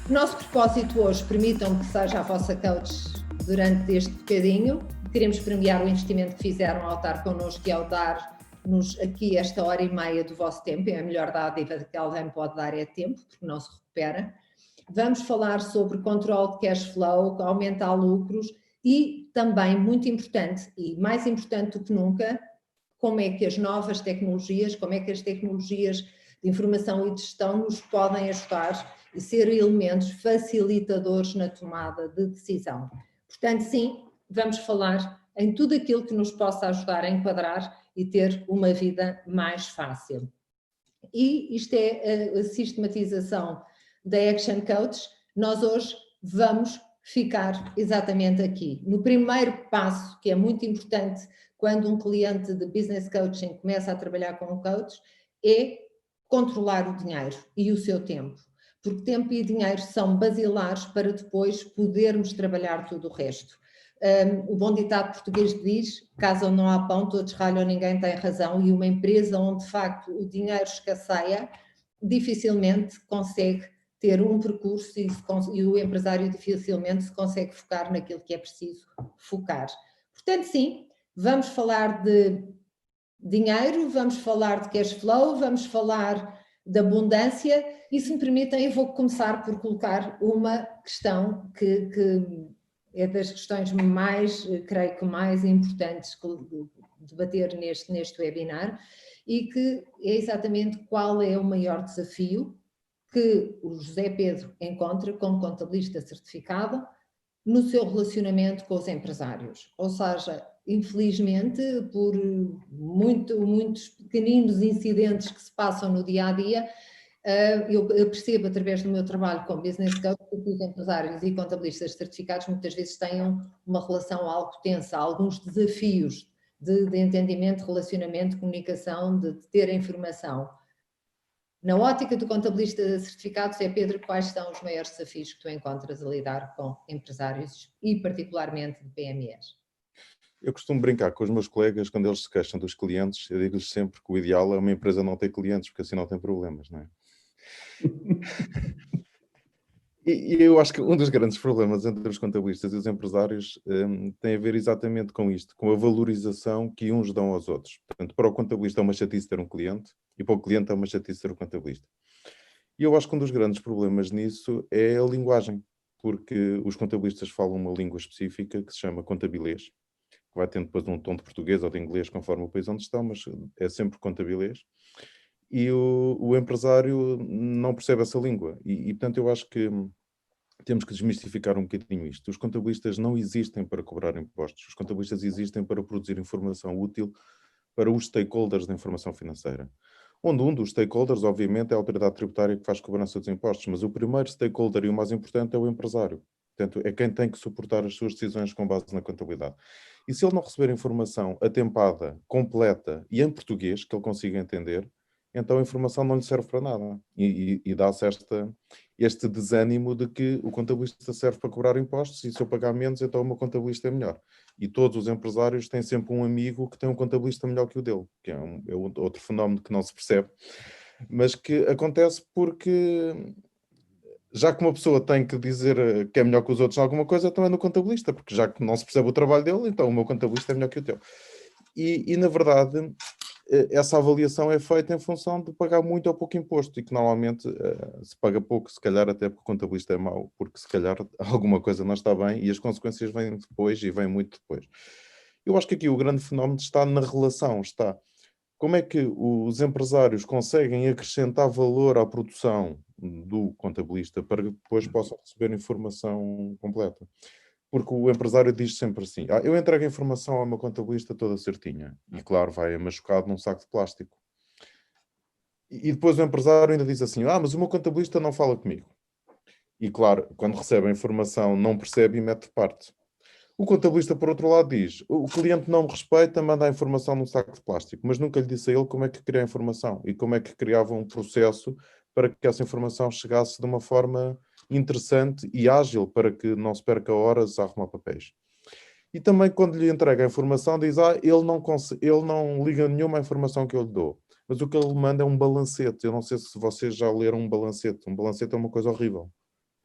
O nosso propósito hoje, permitam-me que seja a vossa coach durante este bocadinho. Queremos premiar o investimento que fizeram ao estar connosco e ao dar-nos aqui esta hora e meia do vosso tempo. É a melhor dádiva que alguém pode dar, é tempo, porque não se recupera. Vamos falar sobre controle de cash flow, aumentar lucros e também, muito importante e mais importante do que nunca, como é que as novas tecnologias, como é que as tecnologias de informação e de gestão nos podem ajudar e ser elementos facilitadores na tomada de decisão. Portanto, sim, vamos falar em tudo aquilo que nos possa ajudar a enquadrar e ter uma vida mais fácil. E isto é a sistematização da Action Coach. Nós hoje vamos ficar exatamente aqui. No primeiro passo, que é muito importante quando um cliente de business coaching começa a trabalhar com um coach, é controlar o dinheiro e o seu tempo. Porque tempo e dinheiro são basilares para depois podermos trabalhar tudo o resto. O bom ditado português diz: casa onde não há pão, todos ralham, ninguém tem razão, e uma empresa onde de facto o dinheiro escasseia, dificilmente consegue ter um percurso e o empresário dificilmente se consegue focar naquilo que é preciso focar. Portanto, sim, vamos falar de dinheiro, vamos falar de cash flow, vamos falar de abundância e, se me permitem, eu vou começar por colocar uma questão que é das questões mais, creio que mais importantes de debater neste webinar e que é exatamente qual é o maior desafio que o José Pedro encontra como contabilista certificado no seu relacionamento com os empresários. Ou seja, infelizmente, por muitos pequeninos incidentes que se passam no dia-a-dia, eu percebo através do meu trabalho como business coach que os empresários e contabilistas certificados muitas vezes tenham uma relação algo tensa, alguns desafios de entendimento, relacionamento, comunicação, de ter informação. Na ótica do contabilista certificado, Zé Pedro, quais são os maiores desafios que tu encontras a lidar com empresários e particularmente de PMEs? Eu costumo brincar com os meus colegas quando eles se queixam dos clientes, eu digo-lhes sempre que o ideal é uma empresa não ter clientes, porque assim não tem problemas, não é? E eu acho que um dos grandes problemas entre os contabilistas e os empresários tem a ver exatamente com isto, com a valorização que uns dão aos outros. Portanto, para o contabilista é uma chatice ter um cliente e para o cliente é uma chatice ter um contabilista. E eu acho que um dos grandes problemas nisso é a linguagem, porque os contabilistas falam uma língua específica que se chama contabilês, que vai tendo depois um tom de português ou de inglês conforme o país onde estão, mas é sempre contabilês. E o empresário não percebe essa língua. E portanto, eu acho que temos que desmistificar um bocadinho isto. Os contabilistas não existem para cobrar impostos. Os contabilistas existem para produzir informação útil para os stakeholders da informação financeira. Onde um dos stakeholders, obviamente, é a autoridade tributária que faz cobrança dos impostos, mas o primeiro stakeholder e o mais importante é o empresário. Portanto, é quem tem que suportar as suas decisões com base na contabilidade. E se ele não receber informação atempada, completa e em português, que ele consiga entender, então a informação não lhe serve para nada. E dá-se este desânimo de que o contabilista serve para cobrar impostos e se eu pagar menos, então o meu contabilista é melhor. E todos os empresários têm sempre um amigo que tem um contabilista melhor que o dele, que é outro fenómeno que não se percebe, mas que acontece porque já que uma pessoa tem que dizer que é melhor que os outros em alguma coisa, então é no contabilista, porque já que não se percebe o trabalho dele, então o meu contabilista é melhor que o teu. E na verdade, essa avaliação é feita em função de pagar muito ou pouco imposto, e que normalmente se paga pouco, se calhar até porque o contabilista é mau, porque se calhar alguma coisa não está bem e as consequências vêm depois e vêm muito depois. Eu acho que aqui o grande fenómeno está na relação, está como é que os empresários conseguem acrescentar valor à produção do contabilista para que depois possam receber informação completa. Porque o empresário diz sempre assim, eu entrego a informação ao meu contabilista toda certinha. E claro, vai machucado num saco de plástico. E depois o empresário ainda diz assim, mas o meu contabilista não fala comigo. E claro, quando recebe a informação não percebe e mete de parte. O contabilista, por outro lado, diz, o cliente não me respeita, manda a informação num saco de plástico, mas nunca lhe disse a ele como é que cria a informação e como é que criava um processo para que essa informação chegasse de uma forma interessante e ágil, para que não se perca horas a arrumar papéis. E também quando lhe entrega a informação diz, ele não liga nenhuma informação que eu lhe dou, mas o que ele manda é um balancete. Eu não sei se vocês já leram um balancete. Um balancete é uma coisa horrível.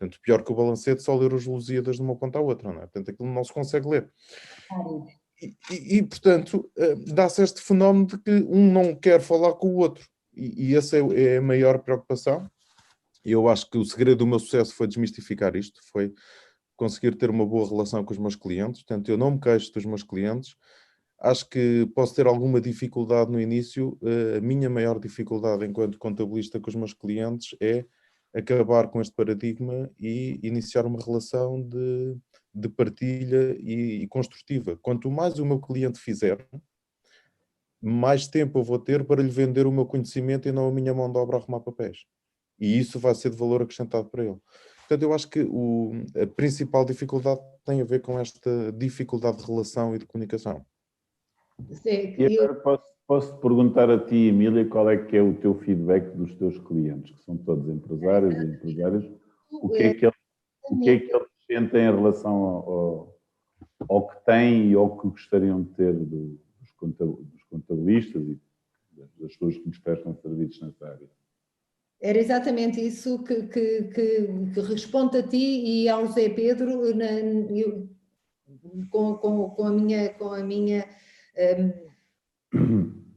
Portanto, pior que o balancete, só ler os Lusíadas de uma ponta à outra, não é? Portanto, aquilo não se consegue ler. Portanto, dá-se este fenómeno de que um não quer falar com o outro. E essa é a maior preocupação. Eu acho que o segredo do meu sucesso foi desmistificar isto, foi conseguir ter uma boa relação com os meus clientes. Portanto, eu não me queixo dos meus clientes. Acho que posso ter alguma dificuldade no início. A minha maior dificuldade enquanto contabilista com os meus clientes é acabar com este paradigma e iniciar uma relação de partilha e construtiva. Quanto mais o meu cliente fizer, mais tempo eu vou ter para lhe vender o meu conhecimento e não a minha mão de obra a arrumar papéis. E isso vai ser de valor acrescentado para ele. Portanto, eu acho que a principal dificuldade tem a ver com esta dificuldade de relação e de comunicação. E agora posso perguntar a ti, Emília, qual é que é o teu feedback dos teus clientes, que são todos empresários e empresários, o que é que eles sentem em relação ao que têm e ao que gostariam de ter dos contabilistas e das pessoas que nos prestam serviços nessa área? Era exatamente isso que responde a ti e ao Zé Pedro com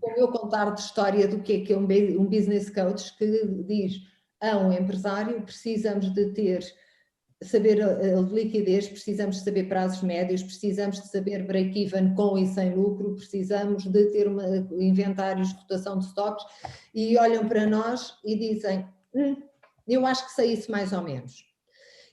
o meu contar de história do que é um business coach, que diz a um empresário: precisamos de saber a liquidez, precisamos de saber prazos médios, precisamos de saber break-even com e sem lucro, precisamos de ter inventários de rotação de stocks, e olham para nós e dizem: eu acho que sei isso mais ou menos.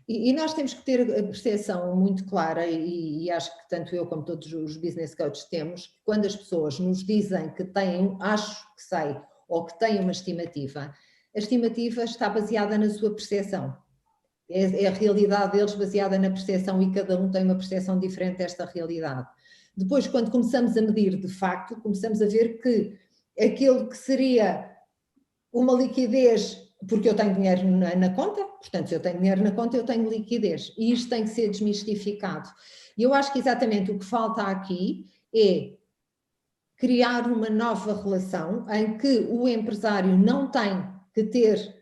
E nós temos que ter a percepção muito clara, e acho que tanto eu como todos os business coaches temos, que quando as pessoas nos dizem que têm, acho que sei, ou que têm uma estimativa, a estimativa está baseada na sua percepção. É a realidade deles baseada na percepção, e cada um tem uma percepção diferente desta realidade. Depois, quando começamos a medir de facto, começamos a ver que aquilo que seria uma liquidez, porque eu tenho dinheiro na conta, portanto, se eu tenho dinheiro na conta, eu tenho liquidez, e isto tem que ser desmistificado. E eu acho que exatamente o que falta aqui é criar uma nova relação em que o empresário não tem que ter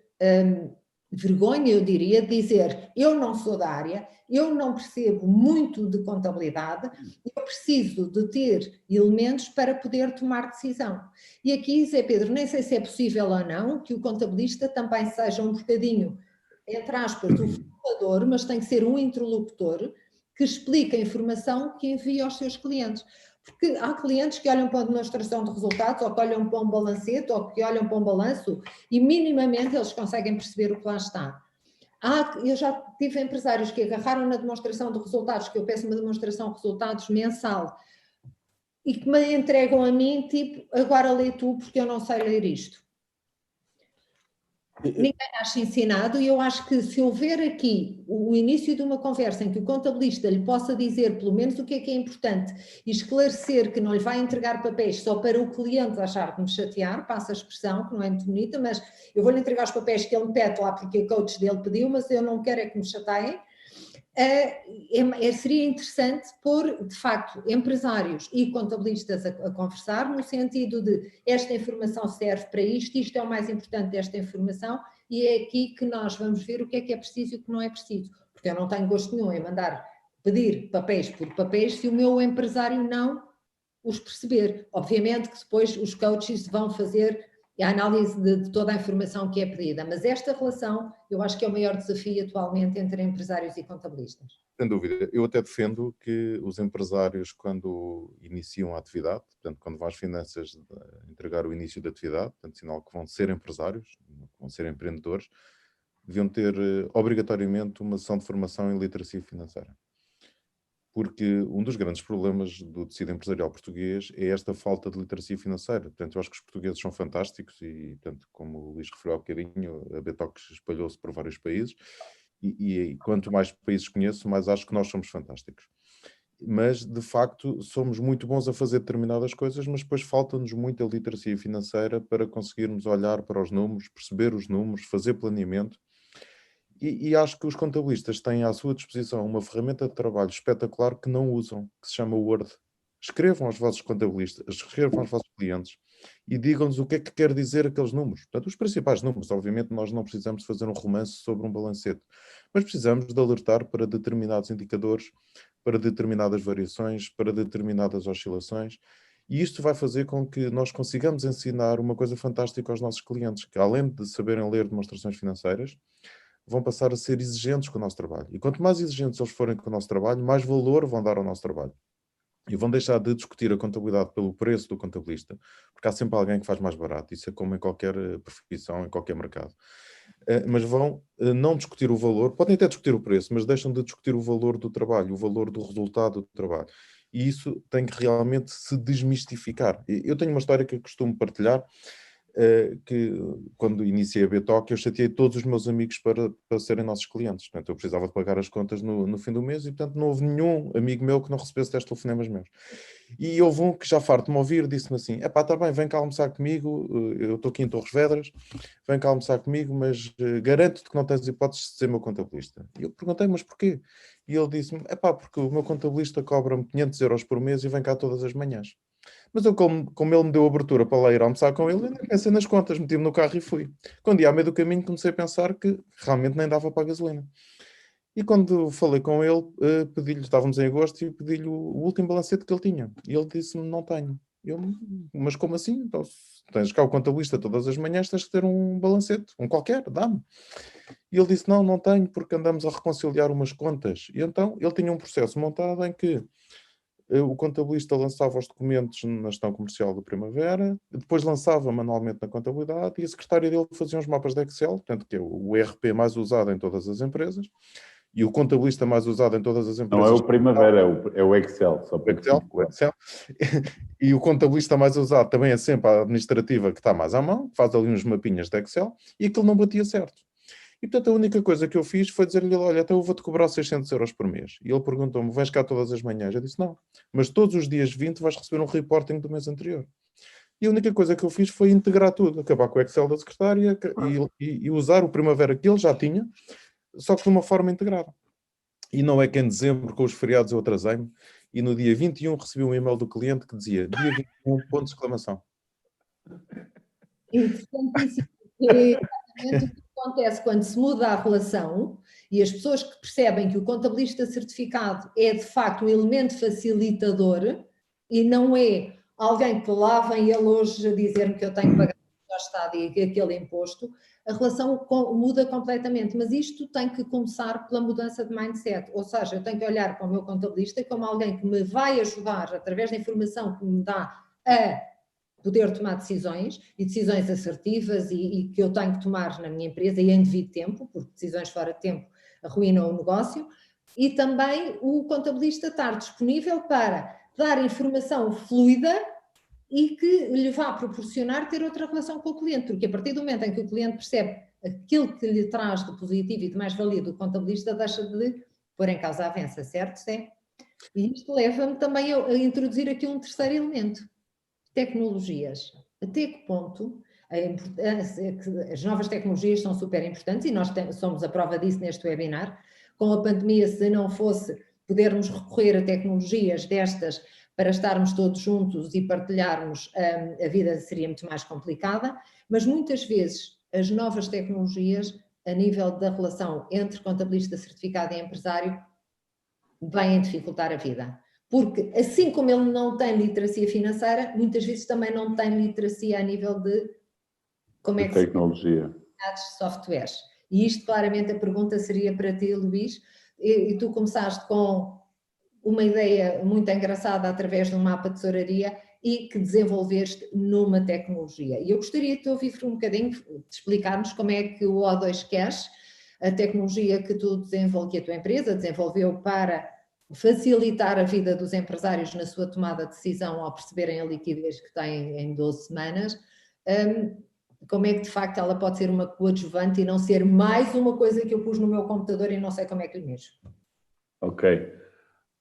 vergonha, eu diria, de dizer: eu não sou da área, eu não percebo muito de contabilidade, eu preciso de ter elementos para poder tomar decisão. E aqui, Zé Pedro, nem sei se é possível ou não que o contabilista também seja um bocadinho, entre aspas, o formador, mas tem que ser um interlocutor que explica a informação que envia aos seus clientes. Porque há clientes que olham para a demonstração de resultados, ou que olham para um balancete, ou que olham para um balanço, e minimamente eles conseguem perceber o que lá está. Eu já tive empresários que agarraram na demonstração de resultados, que eu peço uma demonstração de resultados mensal, e que me entregam a mim, tipo: agora lê tu, porque eu não sei ler isto. Ninguém acha ensinado, e eu acho que se houver aqui o início de uma conversa em que o contabilista lhe possa dizer pelo menos o que é importante e esclarecer que não lhe vai entregar papéis só para o cliente achar que me chatear, passa a expressão, que não é muito bonita, mas eu vou-lhe entregar os papéis que ele me pede lá porque a coach dele pediu, mas eu não quero é que me chateiem. Seria interessante pôr, de facto, empresários e contabilistas a conversar, no sentido de: esta informação serve para isto é o mais importante desta informação, e é aqui que nós vamos ver o que é preciso e o que não é preciso, porque eu não tenho gosto nenhum em pedir papéis por papéis se o meu empresário não os perceber. Obviamente que depois os coaches vão fazer a análise de toda a informação que é pedida, mas esta relação eu acho que é o maior desafio atualmente entre empresários e contabilistas. Sem dúvida. Eu até defendo que os empresários, quando iniciam a atividade, portanto, quando vão às finanças entregar o início da atividade, portanto, sinal que vão ser empresários, vão ser empreendedores, deviam ter obrigatoriamente uma sessão de formação em literacia financeira. Porque um dos grandes problemas do tecido empresarial português é esta falta de literacia financeira. Portanto, eu acho que os portugueses são fantásticos e, tanto como o Luís referiu há bocadinho, a Betox espalhou-se por vários países e quanto mais países conheço, mais acho que nós somos fantásticos. Mas, de facto, somos muito bons a fazer determinadas coisas, mas depois falta-nos muita literacia financeira para conseguirmos olhar para os números, perceber os números, fazer planeamento. E acho que os contabilistas têm à sua disposição uma ferramenta de trabalho espetacular que não usam, que se chama Word. Escrevam aos vossos contabilistas, escrevam aos vossos clientes, e digam-nos o que é que quer dizer aqueles números. Portanto, os principais números. Obviamente, nós não precisamos fazer um romance sobre um balancete, mas precisamos de alertar para determinados indicadores, para determinadas variações, para determinadas oscilações. E isto vai fazer com que nós consigamos ensinar uma coisa fantástica aos nossos clientes, que além de saberem ler demonstrações financeiras, vão passar a ser exigentes com o nosso trabalho. E quanto mais exigentes eles forem com o nosso trabalho, mais valor vão dar ao nosso trabalho. E vão deixar de discutir a contabilidade pelo preço do contabilista, porque há sempre alguém que faz mais barato. Isso é como em qualquer profissão, em qualquer mercado. Mas vão não discutir o valor, podem até discutir o preço, mas deixam de discutir o valor do trabalho, o valor do resultado do trabalho. E isso tem que realmente se desmistificar. Eu tenho uma história que eu costumo partilhar, que quando iniciei a Betoque eu chateei todos os meus amigos para serem nossos clientes. Portanto, eu precisava de pagar as contas no fim do mês e, portanto, não houve nenhum amigo meu que não recebesse 10 telefonemas meus. E houve um que já farto de me ouvir, disse-me assim, epá, está bem, vem cá almoçar comigo, eu estou aqui em Torres Vedras, vem cá almoçar comigo, mas garanto-te que não tens hipóteses de ser meu contabilista. E eu perguntei, mas porquê? E ele disse-me, epá, porque o meu contabilista cobra-me 500 euros por mês e vem cá todas as manhãs. Mas eu, como ele me deu abertura para lá ir almoçar com ele, eu nem pensei nas contas, meti-me no carro e fui. Quando ia ao meio do caminho comecei a pensar que realmente nem dava para a gasolina. E quando falei com ele, pedi-lhe, estávamos em agosto, e pedi-lhe o último balancete que ele tinha. E ele disse-me, não tenho. Eu, mas como assim? Então, tens cá o contabilista todas as manhãs, tens que ter um balancete, um qualquer, dá-me. E ele disse, não tenho, porque andamos a reconciliar umas contas. E então, ele tinha um processo montado em que o contabilista lançava os documentos na gestão comercial do Primavera, depois lançava manualmente na contabilidade e a secretária dele fazia uns mapas de Excel, tanto que é o ERP mais usado em todas as empresas, e o contabilista mais usado em todas as empresas. Não é o Primavera, é o Excel. Só para o Excel. E o contabilista mais usado também é sempre a administrativa, que está mais à mão, que faz ali uns mapinhas de Excel, e aquilo não batia certo. E, portanto, a única coisa que eu fiz foi dizer-lhe, olha, até eu vou-te cobrar 600 euros por mês. E ele perguntou-me, vais cá todas as manhãs? Eu disse, não. Mas todos os dias 20 vais receber um reporting do mês anterior. E a única coisa que eu fiz foi integrar tudo, acabar com o Excel da secretária e usar o Primavera que ele já tinha, só que de uma forma integrada. E não é que em dezembro, com os feriados, eu atrasei-me, e no dia 21 recebi um e-mail do cliente que dizia, dia 21, ponto de exclamação. Interessantíssimo. Exatamente o que acontece quando se muda a relação e as pessoas que percebem que o contabilista certificado é de facto um elemento facilitador e não é alguém que lá vem ele hoje a dizer-me que eu tenho que pagar o Estado e aquele imposto, a relação muda completamente. Mas isto tem que começar pela mudança de mindset, ou seja, eu tenho que olhar para o meu contabilista como alguém que me vai ajudar através da informação que me dá a poder tomar decisões e decisões assertivas e que eu tenho que tomar na minha empresa e em devido tempo, porque decisões fora de tempo arruinam o negócio, e também o contabilista estar disponível para dar informação fluida e que lhe vá proporcionar ter outra relação com o cliente, porque a partir do momento em que o cliente percebe aquilo que lhe traz de positivo e de mais-valia do contabilista, deixa de pôr em causa a avança, certo, Sé? E isto leva-me também a introduzir aqui um terceiro elemento. Tecnologias. Até que ponto as novas tecnologias são super importantes e nós somos a prova disso neste webinar. Com a pandemia, se não fosse podermos recorrer a tecnologias destas para estarmos todos juntos e partilharmos, a vida seria muito mais complicada, mas muitas vezes as novas tecnologias, a nível da relação entre contabilista certificado e empresário, vêm dificultar a vida. Porque, assim como ele não tem literacia financeira, muitas vezes também não tem literacia a nível de como é que tecnologia, se softwares. E isto, claramente, a pergunta seria para ti, Luís, e tu começaste com uma ideia muito engraçada através de um mapa de tesouraria e que desenvolveste numa tecnologia. E eu gostaria de te ouvir um bocadinho, de explicar-nos como é que o O2 Cash, a tecnologia que tu desenvolveu, que a tua empresa desenvolveu para facilitar a vida dos empresários na sua tomada de decisão ao perceberem a liquidez que têm em 12 semanas, como é que de facto ela pode ser uma coadjuvante e não ser mais uma coisa que eu pus no meu computador e não sei como é que lhe mexo. Ok.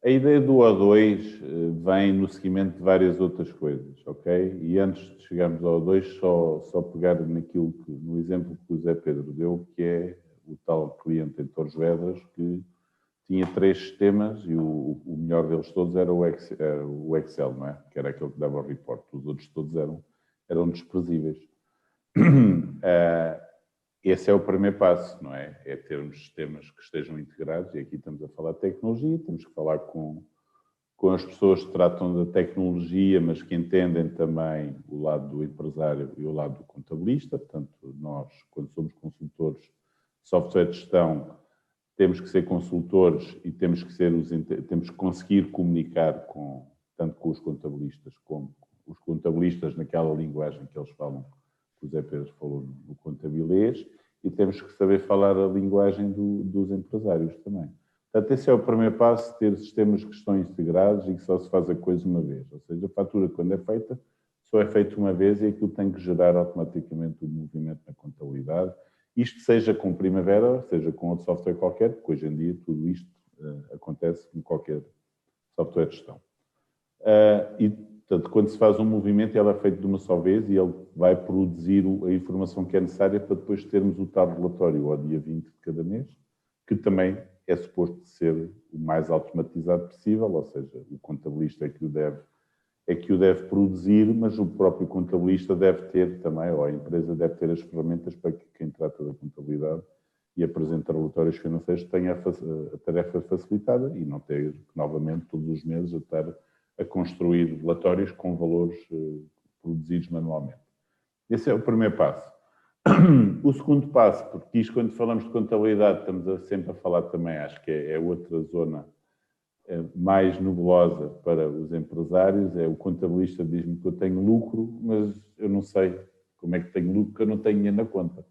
A ideia do O2 vem no seguimento de várias outras coisas, ok? E antes de chegarmos ao O2, só pegar no exemplo que o Zé Pedro deu, que é o tal cliente em Torres Vedras que tinha 3 sistemas e o melhor deles todos era o Excel, não é? Que era aquele que dava o report. Os outros todos eram eram desprezíveis. Esse é o primeiro passo, não é? É termos sistemas que estejam integrados, e aqui estamos a falar de tecnologia, temos que falar com as pessoas que tratam da tecnologia, mas que entendem também o lado do empresário e o lado do contabilista. Portanto, nós, quando somos consultores de software de gestão, temos que ser consultores e temos que conseguir comunicar tanto com os contabilistas como os contabilistas naquela linguagem que eles falam, que o Zé Pedro falou no contabilês, e temos que saber falar a linguagem dos empresários também. Portanto, esse é o primeiro passo, ter sistemas que estão integrados e que só se faz a coisa uma vez. Ou seja, a fatura, quando é feita, só é feita uma vez e aquilo tem que gerar automaticamente o movimento na contabilidade. Isto seja com Primavera, seja com outro software qualquer, porque hoje em dia tudo isto acontece com qualquer software de gestão. E, portanto, quando se faz um movimento, ele é feito de uma só vez e ele vai produzir a informação que é necessária para depois termos o tal relatório ao dia 20 de cada mês, que também é suposto ser o mais automatizado possível, ou seja, o contabilista é que o deve produzir, mas o próprio contabilista deve ter também, ou a empresa deve ter as ferramentas para que quem trata da contabilidade e apresenta relatórios financeiros tenha a tarefa facilitada e não ter, novamente, todos os meses a estar a construir relatórios com valores produzidos manualmente. Esse é o primeiro passo. O segundo passo, porque isto, quando falamos de contabilidade, estamos sempre a falar também, acho que é outra zona mais nebulosa para os empresários, é o contabilista diz-me que eu tenho lucro, mas eu não sei como é que tenho lucro, porque eu não tenho dinheiro na conta.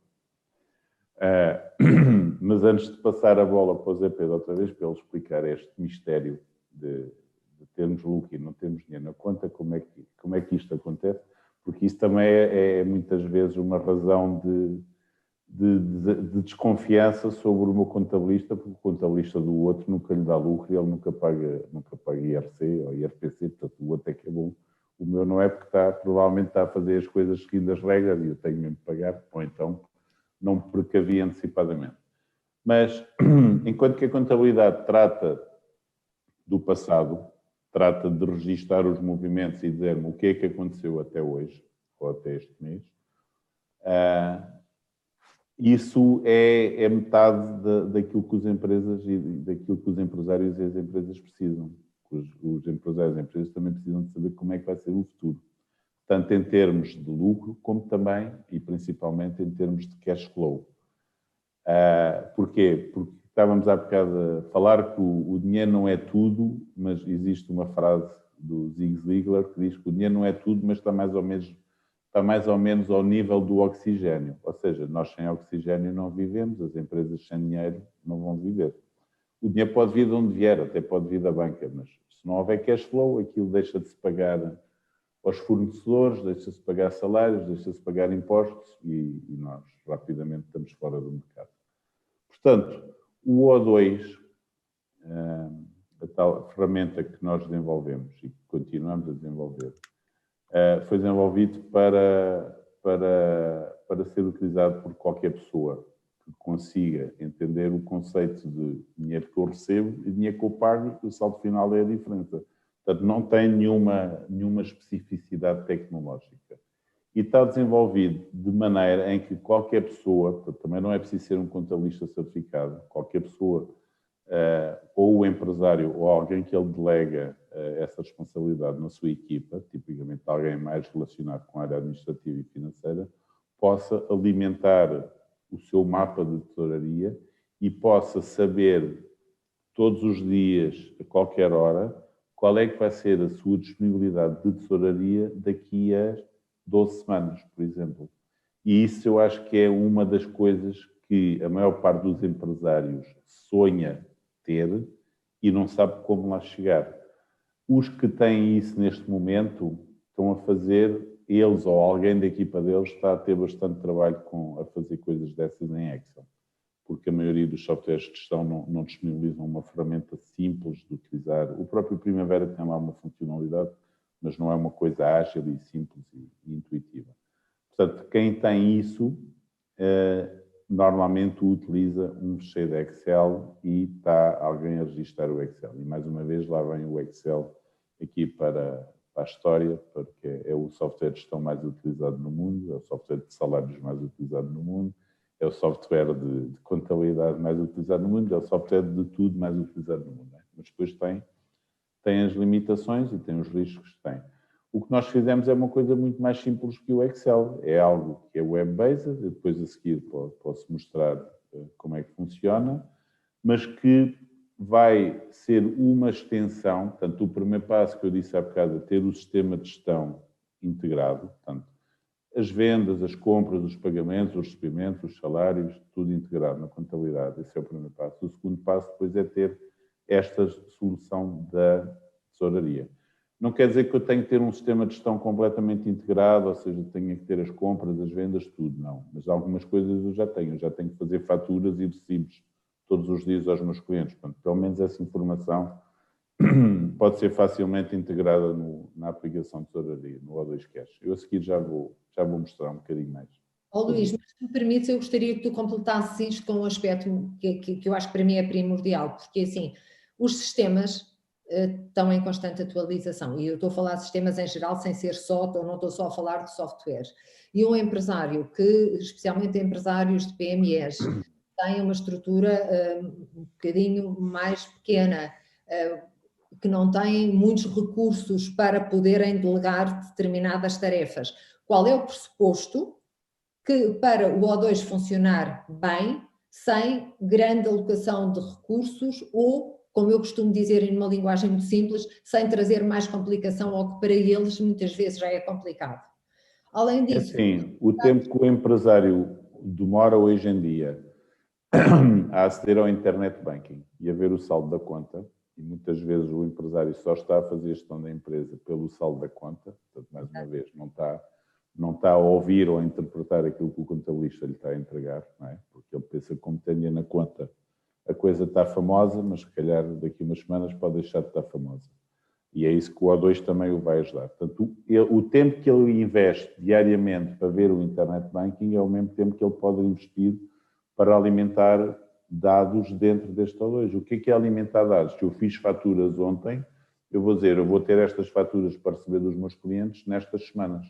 Mas antes de passar a bola para o Zé Pedro outra vez, para ele explicar este mistério de termos lucro e não termos dinheiro na conta, como é que isto acontece, porque isso também é muitas vezes uma razão de desconfiança sobre o meu contabilista, porque o contabilista do outro nunca lhe dá lucro e ele nunca paga IRC ou IRPC, portanto o outro é que é bom. O meu não é porque provavelmente está a fazer as coisas seguindo as regras e eu tenho mesmo de pagar, ou então não me precavi antecipadamente. Mas, enquanto que a contabilidade trata do passado, trata de registar os movimentos e dizer-me o que é que aconteceu até hoje, ou até este mês, isso é metade daquilo que as empresas e daquilo que os empresários e as empresas precisam. Os empresários e as empresas também precisam de saber como é que vai ser o futuro. Tanto em termos de lucro, como também, e principalmente, em termos de cash flow. Porquê? Porque estávamos há bocado a falar que o dinheiro não é tudo, mas existe uma frase do Zig Ziglar que diz que o dinheiro não é tudo, mas está mais ou menos ao nível do oxigênio. Ou seja, nós sem oxigênio não vivemos, as empresas sem dinheiro não vão viver. O dinheiro pode vir de onde vier, até pode vir da banca, mas se não houver cash flow, aquilo deixa de se pagar aos fornecedores, deixa-se pagar salários, deixa-se pagar impostos e nós rapidamente estamos fora do mercado. Portanto, o O2, a tal ferramenta que nós desenvolvemos e que continuamos a desenvolver, foi desenvolvido para ser utilizado por qualquer pessoa que consiga entender o conceito de dinheiro que eu recebo e dinheiro que eu pago, e o saldo final é a diferença. Portanto, não tem nenhuma especificidade tecnológica. E está desenvolvido de maneira em que qualquer pessoa, portanto, também não é preciso ser um contabilista certificado, qualquer pessoa, ou o empresário, ou alguém que ele delega essa responsabilidade na sua equipa, tipicamente alguém mais relacionado com a área administrativa e financeira, possa alimentar o seu mapa de tesouraria e possa saber todos os dias, a qualquer hora, qual é que vai ser a sua disponibilidade de tesouraria daqui a 12 semanas, por exemplo. E isso eu acho que é uma das coisas que a maior parte dos empresários sonha ter e não sabe como lá chegar. Os que têm isso neste momento estão a fazer, eles ou alguém da equipa deles está a ter bastante trabalho a fazer coisas dessas em Excel, porque a maioria dos softwares de gestão não disponibilizam uma ferramenta simples de utilizar. O próprio Primavera tem lá uma funcionalidade, mas não é uma coisa ágil e simples e intuitiva. Portanto, quem tem isso, normalmente utiliza um fecheiro de Excel e está alguém a registrar o Excel. E, mais uma vez, lá vem o Excel aqui para para a história, porque é o software de gestão mais utilizado no mundo, é o software de salários mais utilizado no mundo, é o software de contabilidade mais utilizado no mundo, é o software de tudo mais utilizado no mundo. Mas depois tem as limitações e tem os riscos que tem. O que nós fizemos é uma coisa muito mais simples que o Excel. É algo que é web-based, eu depois a seguir posso mostrar como é que funciona, mas que vai ser uma extensão, portanto, o primeiro passo que eu disse há bocado é ter o sistema de gestão integrado, portanto, as vendas, as compras, os pagamentos, os recebimentos, os salários, tudo integrado na contabilidade. Esse é o primeiro passo. O segundo passo depois é ter esta solução da tesouraria. Não quer dizer que eu tenho que ter um sistema de gestão completamente integrado, ou seja, tenho que ter as compras, as vendas, tudo, não. Mas algumas coisas eu já tenho que fazer faturas e recibos todos os dias aos meus clientes. Portanto, pelo menos essa informação pode ser facilmente integrada na aplicação de tesouraria, no O2 Cash. Eu a seguir já vou mostrar um bocadinho mais. Luís, mas se me permites, eu gostaria que tu completasses isto com um aspecto que eu acho que para mim é primordial, porque assim, os sistemas estão em constante atualização, e eu estou a falar de sistemas em geral, sem ser ou não estou só a falar de software. E um empresário especialmente empresários de PMEs, tem uma estrutura um bocadinho mais pequena, que não têm muitos recursos para poderem delegar determinadas tarefas. Qual é o pressuposto que para o O2 funcionar bem, sem grande alocação de recursos ou, como eu costumo dizer em uma linguagem muito simples, sem trazer mais complicação ao que para eles muitas vezes já é complicado? Além disso... Assim, o tempo que o empresário demora hoje em dia a aceder ao internet banking e a ver o saldo da conta, e muitas vezes o empresário só está a fazer a gestão da empresa pelo saldo da conta, portanto, mais uma vez, não está a ouvir ou a interpretar aquilo que o contabilista lhe está a entregar, não é? Porque ele pensa que como tem na conta a coisa está famosa, mas se calhar daqui a umas semanas pode deixar de estar famosa. E é isso que o O2 também o vai ajudar. Portanto, o tempo que ele investe diariamente para ver o internet banking é o mesmo tempo que ele pode investir para alimentar dados dentro deste O2. O que é alimentar dados? Se eu fiz faturas ontem, eu vou dizer, eu vou ter estas faturas para receber dos meus clientes nestas semanas.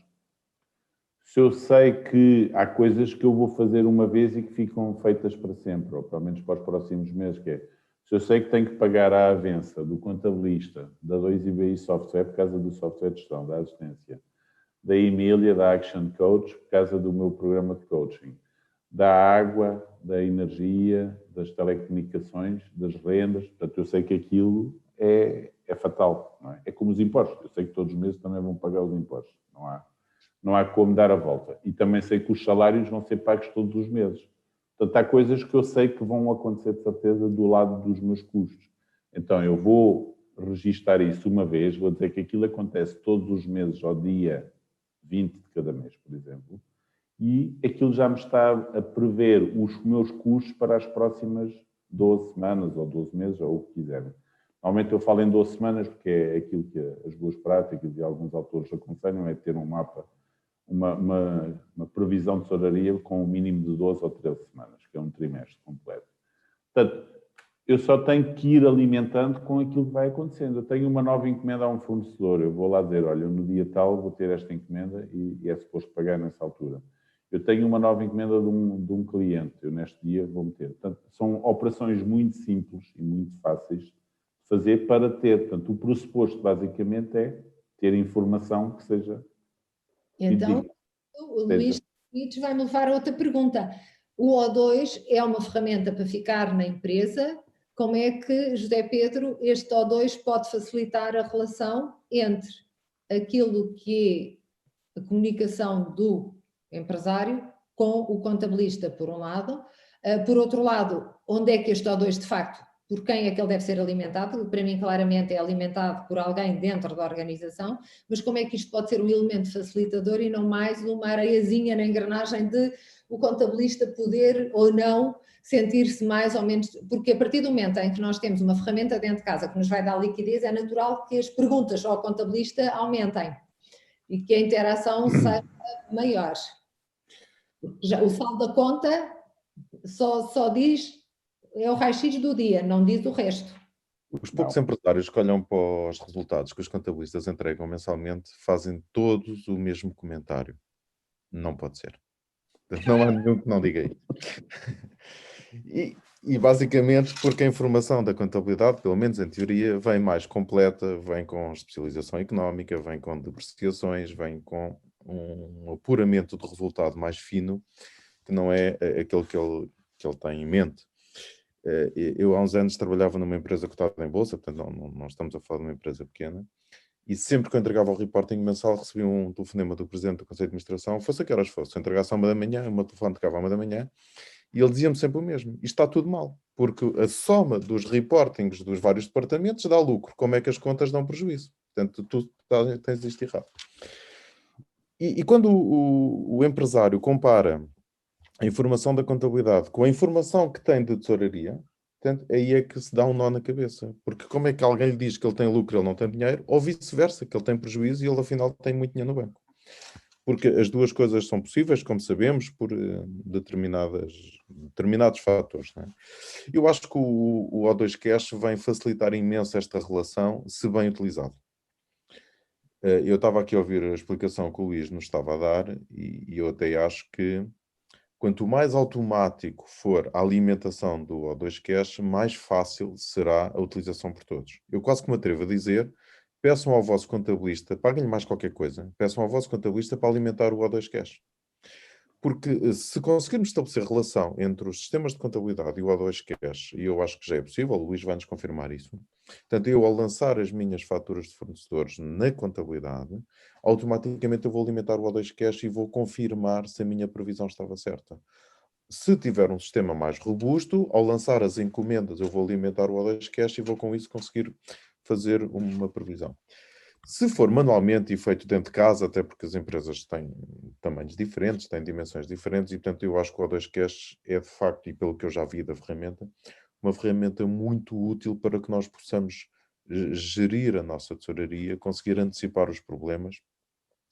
Se eu sei que há coisas que eu vou fazer uma vez e que ficam feitas para sempre, ou pelo menos para os próximos meses, que é, se eu sei que tenho que pagar à avença do contabilista, da 2IBI Software, por causa do software de gestão, da assistência, da Emília, da Action Coach, por causa do meu programa de coaching, da água, da energia, das telecomunicações, das rendas, portanto, eu sei que aquilo é fatal, não é? É como os impostos, eu sei que todos os meses também vão pagar os impostos, não há como dar a volta. E também sei que os salários vão ser pagos todos os meses. Portanto, há coisas que eu sei que vão acontecer de certeza do lado dos meus custos. Então, eu vou registar isso uma vez, vou dizer que aquilo acontece todos os meses ao dia 20 de cada mês, por exemplo, e aquilo já me está a prever os meus custos para as próximas 12 semanas ou 12 meses, ou o que quiserem. Normalmente eu falo em 12 semanas porque é aquilo que as boas práticas e alguns autores aconselham, é ter um mapa, uma previsão de tesouraria com um mínimo de 12 ou 13 semanas, que é um trimestre completo. Portanto, eu só tenho que ir alimentando com aquilo que vai acontecendo. Eu tenho uma nova encomenda a um fornecedor, eu vou lá dizer, olha, no dia tal vou ter esta encomenda e é suposto pagar nessa altura. Eu tenho uma nova encomenda de um cliente, eu neste dia vou meter. Portanto, são operações muito simples e muito fáceis de fazer para ter. Portanto, o pressuposto basicamente é ter informação que seja... Então, o Luís vai-me levar a outra pergunta. O O2 é uma ferramenta para ficar na empresa. Como é que, José Pedro, este O2 pode facilitar a relação entre aquilo que é a comunicação do empresário com o contabilista, por um lado. Por outro lado, onde é que este O2, de facto, por quem é que ele deve ser alimentado? Para mim, claramente, é alimentado por alguém dentro da organização, mas como é que isto pode ser um elemento facilitador e não mais uma areiazinha na engrenagem de o contabilista poder ou não sentir-se mais ou menos... Porque a partir do momento em que nós temos uma ferramenta dentro de casa que nos vai dar liquidez, é natural que as perguntas ao contabilista aumentem e que a interação seja maior. Já, o saldo da conta só diz... É o raio-x do dia, não diz o resto. Os poucos empresários que olham para os resultados que os contabilistas entregam mensalmente fazem todos o mesmo comentário. Não pode ser. Não há nenhum que não diga isso. E basicamente porque a informação da contabilidade, pelo menos em teoria, vem mais completa, vem com especialização económica, vem com depreciações, vem com um apuramento do resultado mais fino, que não é aquele que ele tem em mente. Eu há uns anos trabalhava numa empresa cotada em bolsa, portanto não estamos a falar de uma empresa pequena, e sempre que eu entregava o reporting mensal recebia um telefonema do presidente do Conselho de Administração, fosse a que horas fosse, se eu entregasse à 1h da manhã, o meu telefone tocava à 1h da manhã, e ele dizia-me sempre o mesmo, isto está tudo mal, porque a soma dos reportings dos vários departamentos dá lucro, como é que as contas dão prejuízo? Portanto, tu tens isto errado. E quando o empresário compara a informação da contabilidade com a informação que tem de tesouraria, portanto, aí é que se dá um nó na cabeça. Porque como é que alguém lhe diz que ele tem lucro e ele não tem dinheiro, ou vice-versa, que ele tem prejuízo e ele afinal tem muito dinheiro no banco. Porque as duas coisas são possíveis, como sabemos, por determinados fatores. Não é? Eu acho que o O2 Cash vem facilitar imenso esta relação, se bem utilizado. Eu estava aqui a ouvir a explicação que o Luís nos estava a dar e eu até acho que quanto mais automático for a alimentação do O2 Cash, mais fácil será a utilização por todos. Eu quase que me atrevo a dizer, peçam ao vosso contabilista, paguem-lhe mais qualquer coisa, peçam ao vosso contabilista para alimentar o O2 Cash. Porque se conseguirmos estabelecer relação entre os sistemas de contabilidade e o O2 Cash, e eu acho que já é possível, o Luís vai-nos confirmar isso, portanto, eu ao lançar as minhas faturas de fornecedores na contabilidade, automaticamente eu vou alimentar o O2 Cash e vou confirmar se a minha previsão estava certa. Se tiver um sistema mais robusto, ao lançar as encomendas, eu vou alimentar o O2 Cash e vou com isso conseguir fazer uma previsão. Se for manualmente e feito dentro de casa, até porque as empresas têm tamanhos diferentes, têm dimensões diferentes, e portanto eu acho que o O2 Cash é de facto, e pelo que eu já vi da ferramenta, uma ferramenta muito útil para que nós possamos gerir a nossa tesouraria, conseguir antecipar os problemas,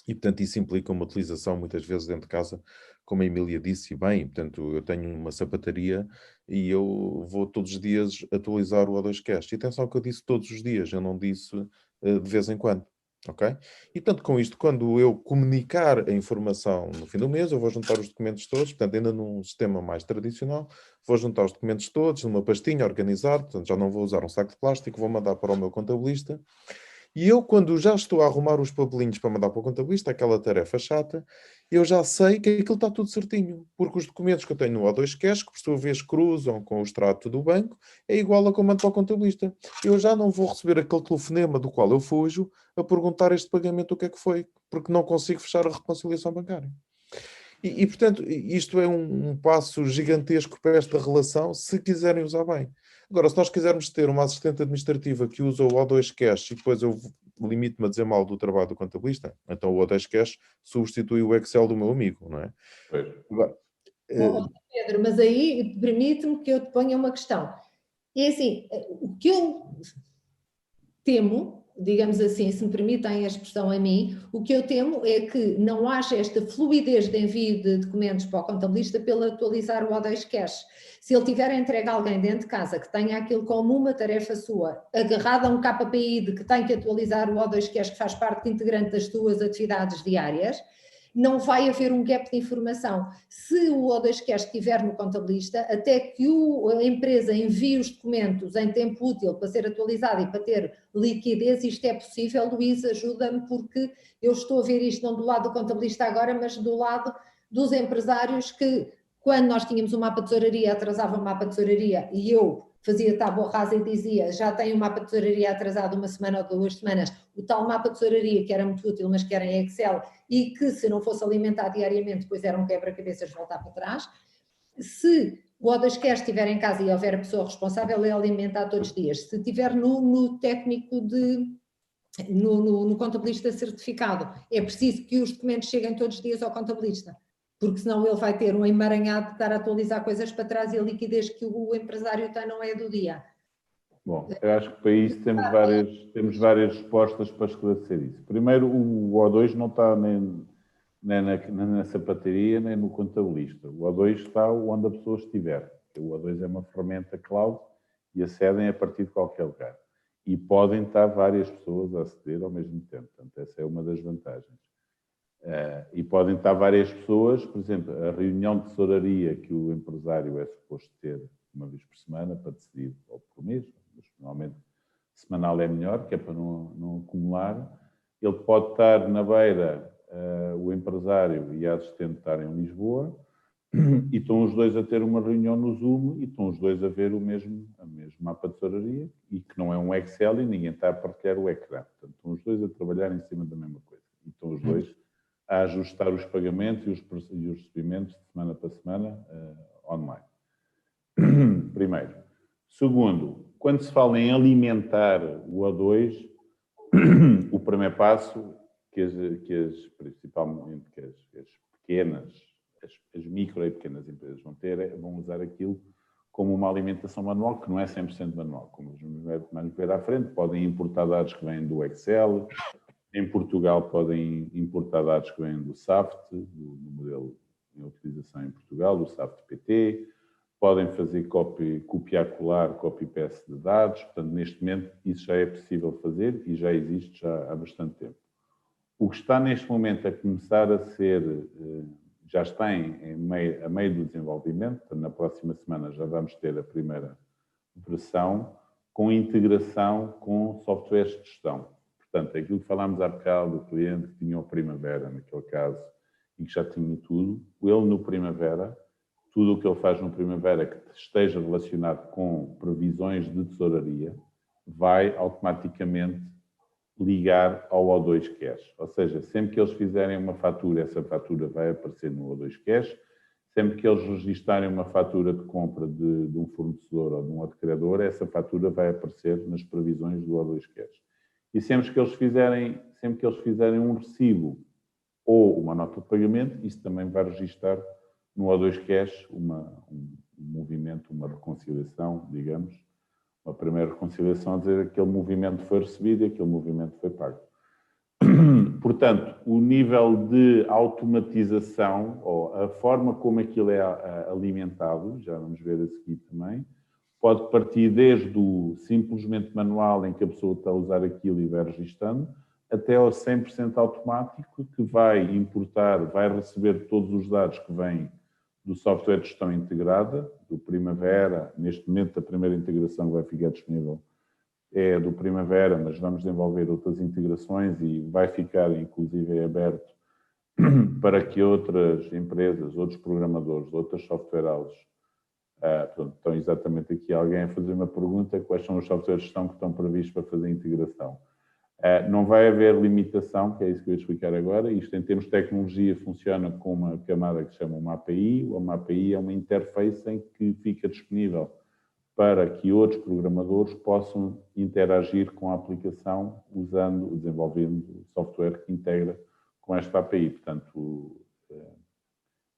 e portanto isso implica uma utilização muitas vezes dentro de casa, como a Emília disse, e bem, portanto eu tenho uma sapataria e eu vou todos os dias atualizar o O2 Cash. E atenção que eu disse todos os dias, eu não disse de vez em quando. Ok? E portanto, com isto, quando eu comunicar a informação no fim do mês, eu vou juntar os documentos todos, portanto, ainda num sistema mais tradicional, vou juntar os documentos todos numa pastinha, organizar, portanto, já não vou usar um saco de plástico, vou mandar para o meu contabilista. E eu, quando já estou a arrumar os papelinhos para mandar para o contabilista, aquela tarefa chata, eu já sei que aquilo está tudo certinho, porque os documentos que eu tenho no O2 Cash, que por sua vez cruzam com o extrato do banco, é igual a que eu mando para o contabilista. Eu já não vou receber aquele telefonema do qual eu fujo a perguntar este pagamento o que é que foi, porque não consigo fechar a reconciliação bancária. Portanto, isto é um passo gigantesco para esta relação, se quiserem usar bem. Agora, se nós quisermos ter uma assistente administrativa que usa o O2 Cash e depois eu limito-me a dizer mal do trabalho do contabilista, então o O2 Cash substitui o Excel do meu amigo, não é? Agora, Pedro, mas aí permite-me que eu te ponha uma questão. É assim, o que eu temo, digamos assim, se me permitem a expressão a mim, o que eu temo é que não haja esta fluidez de envio de documentos para o contabilista pelo atualizar o O2 Cash. Se ele tiver entregue a alguém dentro de casa que tenha aquilo como uma tarefa sua, agarrado a um KPI de que tem que atualizar o O2 Cash, que faz parte integrante das suas atividades diárias, não vai haver um gap de informação. Se o O2 Cash estiver no contabilista, até que a empresa envie os documentos em tempo útil para ser atualizado e para ter liquidez, isto é possível. Luís, ajuda-me, porque eu estou a ver isto não do lado do contabilista agora, mas do lado dos empresários que, quando nós tínhamos um mapa de tesouraria, atrasava o mapa de tesouraria e eu fazia tábua rasa e dizia, já tenho um mapa de tesouraria atrasado 1 semana ou 2 semanas, o tal mapa de tesouraria que era muito útil, mas que era em Excel e que se não fosse alimentado diariamente, depois era um quebra-cabeças voltar para trás. Se o O2 Cash estiver em casa e houver a pessoa responsável, é alimentar todos os dias. Se estiver no técnico no contabilista certificado, é preciso que os documentos cheguem todos os dias ao contabilista, porque senão ele vai ter um emaranhado de estar a atualizar coisas para trás e a liquidez que o empresário tem não é do dia. Bom, eu acho que para isso temos várias respostas para esclarecer isso. Primeiro, o O2 não está nem na sapataria, nem no contabilista. O O2 está onde a pessoa estiver. O O2 é uma ferramenta cloud e acedem a partir de qualquer lugar. e podem estar várias pessoas a aceder ao mesmo tempo. Portanto, essa é uma das vantagens. E podem estar várias pessoas, por exemplo, a reunião de tesouraria que o empresário é suposto ter uma vez por semana para decidir, ou por mês, mas normalmente semanal é melhor, que é para não acumular. Ele pode estar na beira, o empresário e a assistente estarem em Lisboa, e estão os dois a ter uma reunião no Zoom e estão os dois a ver o mesmo mapa de tesouraria, e que não é um Excel e ninguém está a partilhar o ecrã. Portanto, estão os dois a trabalhar em cima da mesma coisa. E estão os dois a ajustar os pagamentos e os recebimentos de semana para semana online. Primeiro. Segundo, quando se fala em alimentar o A2, o primeiro passo principalmente as pequenas, as micro e pequenas empresas vão usar aquilo como uma alimentação manual, que não é 100% manual. Como vamos ver à frente, podem importar dados que vêm do Excel. Em Portugal podem importar dados que vêm do SAFT, do modelo em utilização em Portugal, do SAFT-PT. Podem fazer copiar-colar, copy-paste de dados. Portanto, neste momento, isso já é possível fazer e já existe já há bastante tempo. O que está neste momento a começar a ser, já está a meio do desenvolvimento. Portanto, na próxima semana já vamos ter a primeira versão com integração com softwares de gestão. Portanto, aquilo que falámos há bocado do cliente que tinha o Primavera, naquele caso, e que já tinha tudo, ele no Primavera, tudo o que ele faz no Primavera que esteja relacionado com previsões de tesouraria, vai automaticamente ligar ao O2 Cash. Ou seja, sempre que eles fizerem uma fatura, essa fatura vai aparecer no O2 Cash. Sempre que eles registarem uma fatura de compra de um fornecedor ou de um outro criador, essa fatura vai aparecer nas previsões do O2 Cash. E sempre que eles fizerem um recibo ou uma nota de pagamento, isso também vai registar no O2 Cash um movimento, uma reconciliação, digamos, uma primeira reconciliação a dizer que aquele movimento foi recebido e aquele movimento foi pago. Portanto, o nível de automatização, ou a forma como aquilo é alimentado, já vamos ver a seguir também, pode partir desde o simplesmente manual, em que a pessoa está a usar aquilo e vai registando, até ao 100% automático, que vai importar, vai receber todos os dados que vêm do software de gestão integrada, do Primavera. Neste momento, a primeira integração que vai ficar disponível é do Primavera, mas vamos desenvolver outras integrações e vai ficar, inclusive, aberto para que outras empresas, outros programadores, outras software houses, portanto, estão exatamente aqui alguém a fazer uma pergunta: quais são os softwares de gestão que estão previstos para fazer a integração? Não vai haver limitação, que é isso que eu ia explicar agora. Isto, em termos de tecnologia, funciona com uma camada que se chama uma API. Uma API é uma interface em que fica disponível para que outros programadores possam interagir com a aplicação desenvolvendo software que integra com esta API. Portanto,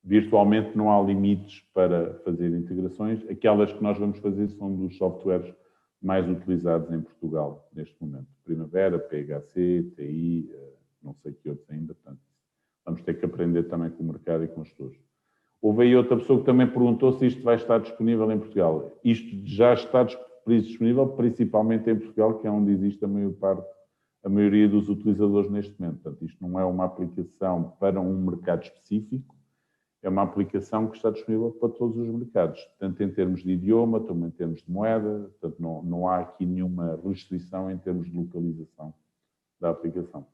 virtualmente não há limites para fazer integrações. Aquelas que nós vamos fazer são dos softwares mais utilizados em Portugal neste momento. Primavera, PHC, TI, não sei que outros ainda. Portanto, vamos ter que aprender também com o mercado e com os gestores. Houve aí outra pessoa que também perguntou se isto vai estar disponível em Portugal. Isto já está disponível, principalmente em Portugal, que é onde existe a maioria dos utilizadores neste momento. Portanto, isto não é uma aplicação para um mercado específico, é uma aplicação que está disponível para todos os mercados, tanto em termos de idioma, como em termos de moeda. Portanto, não há aqui nenhuma restrição em termos de localização da aplicação.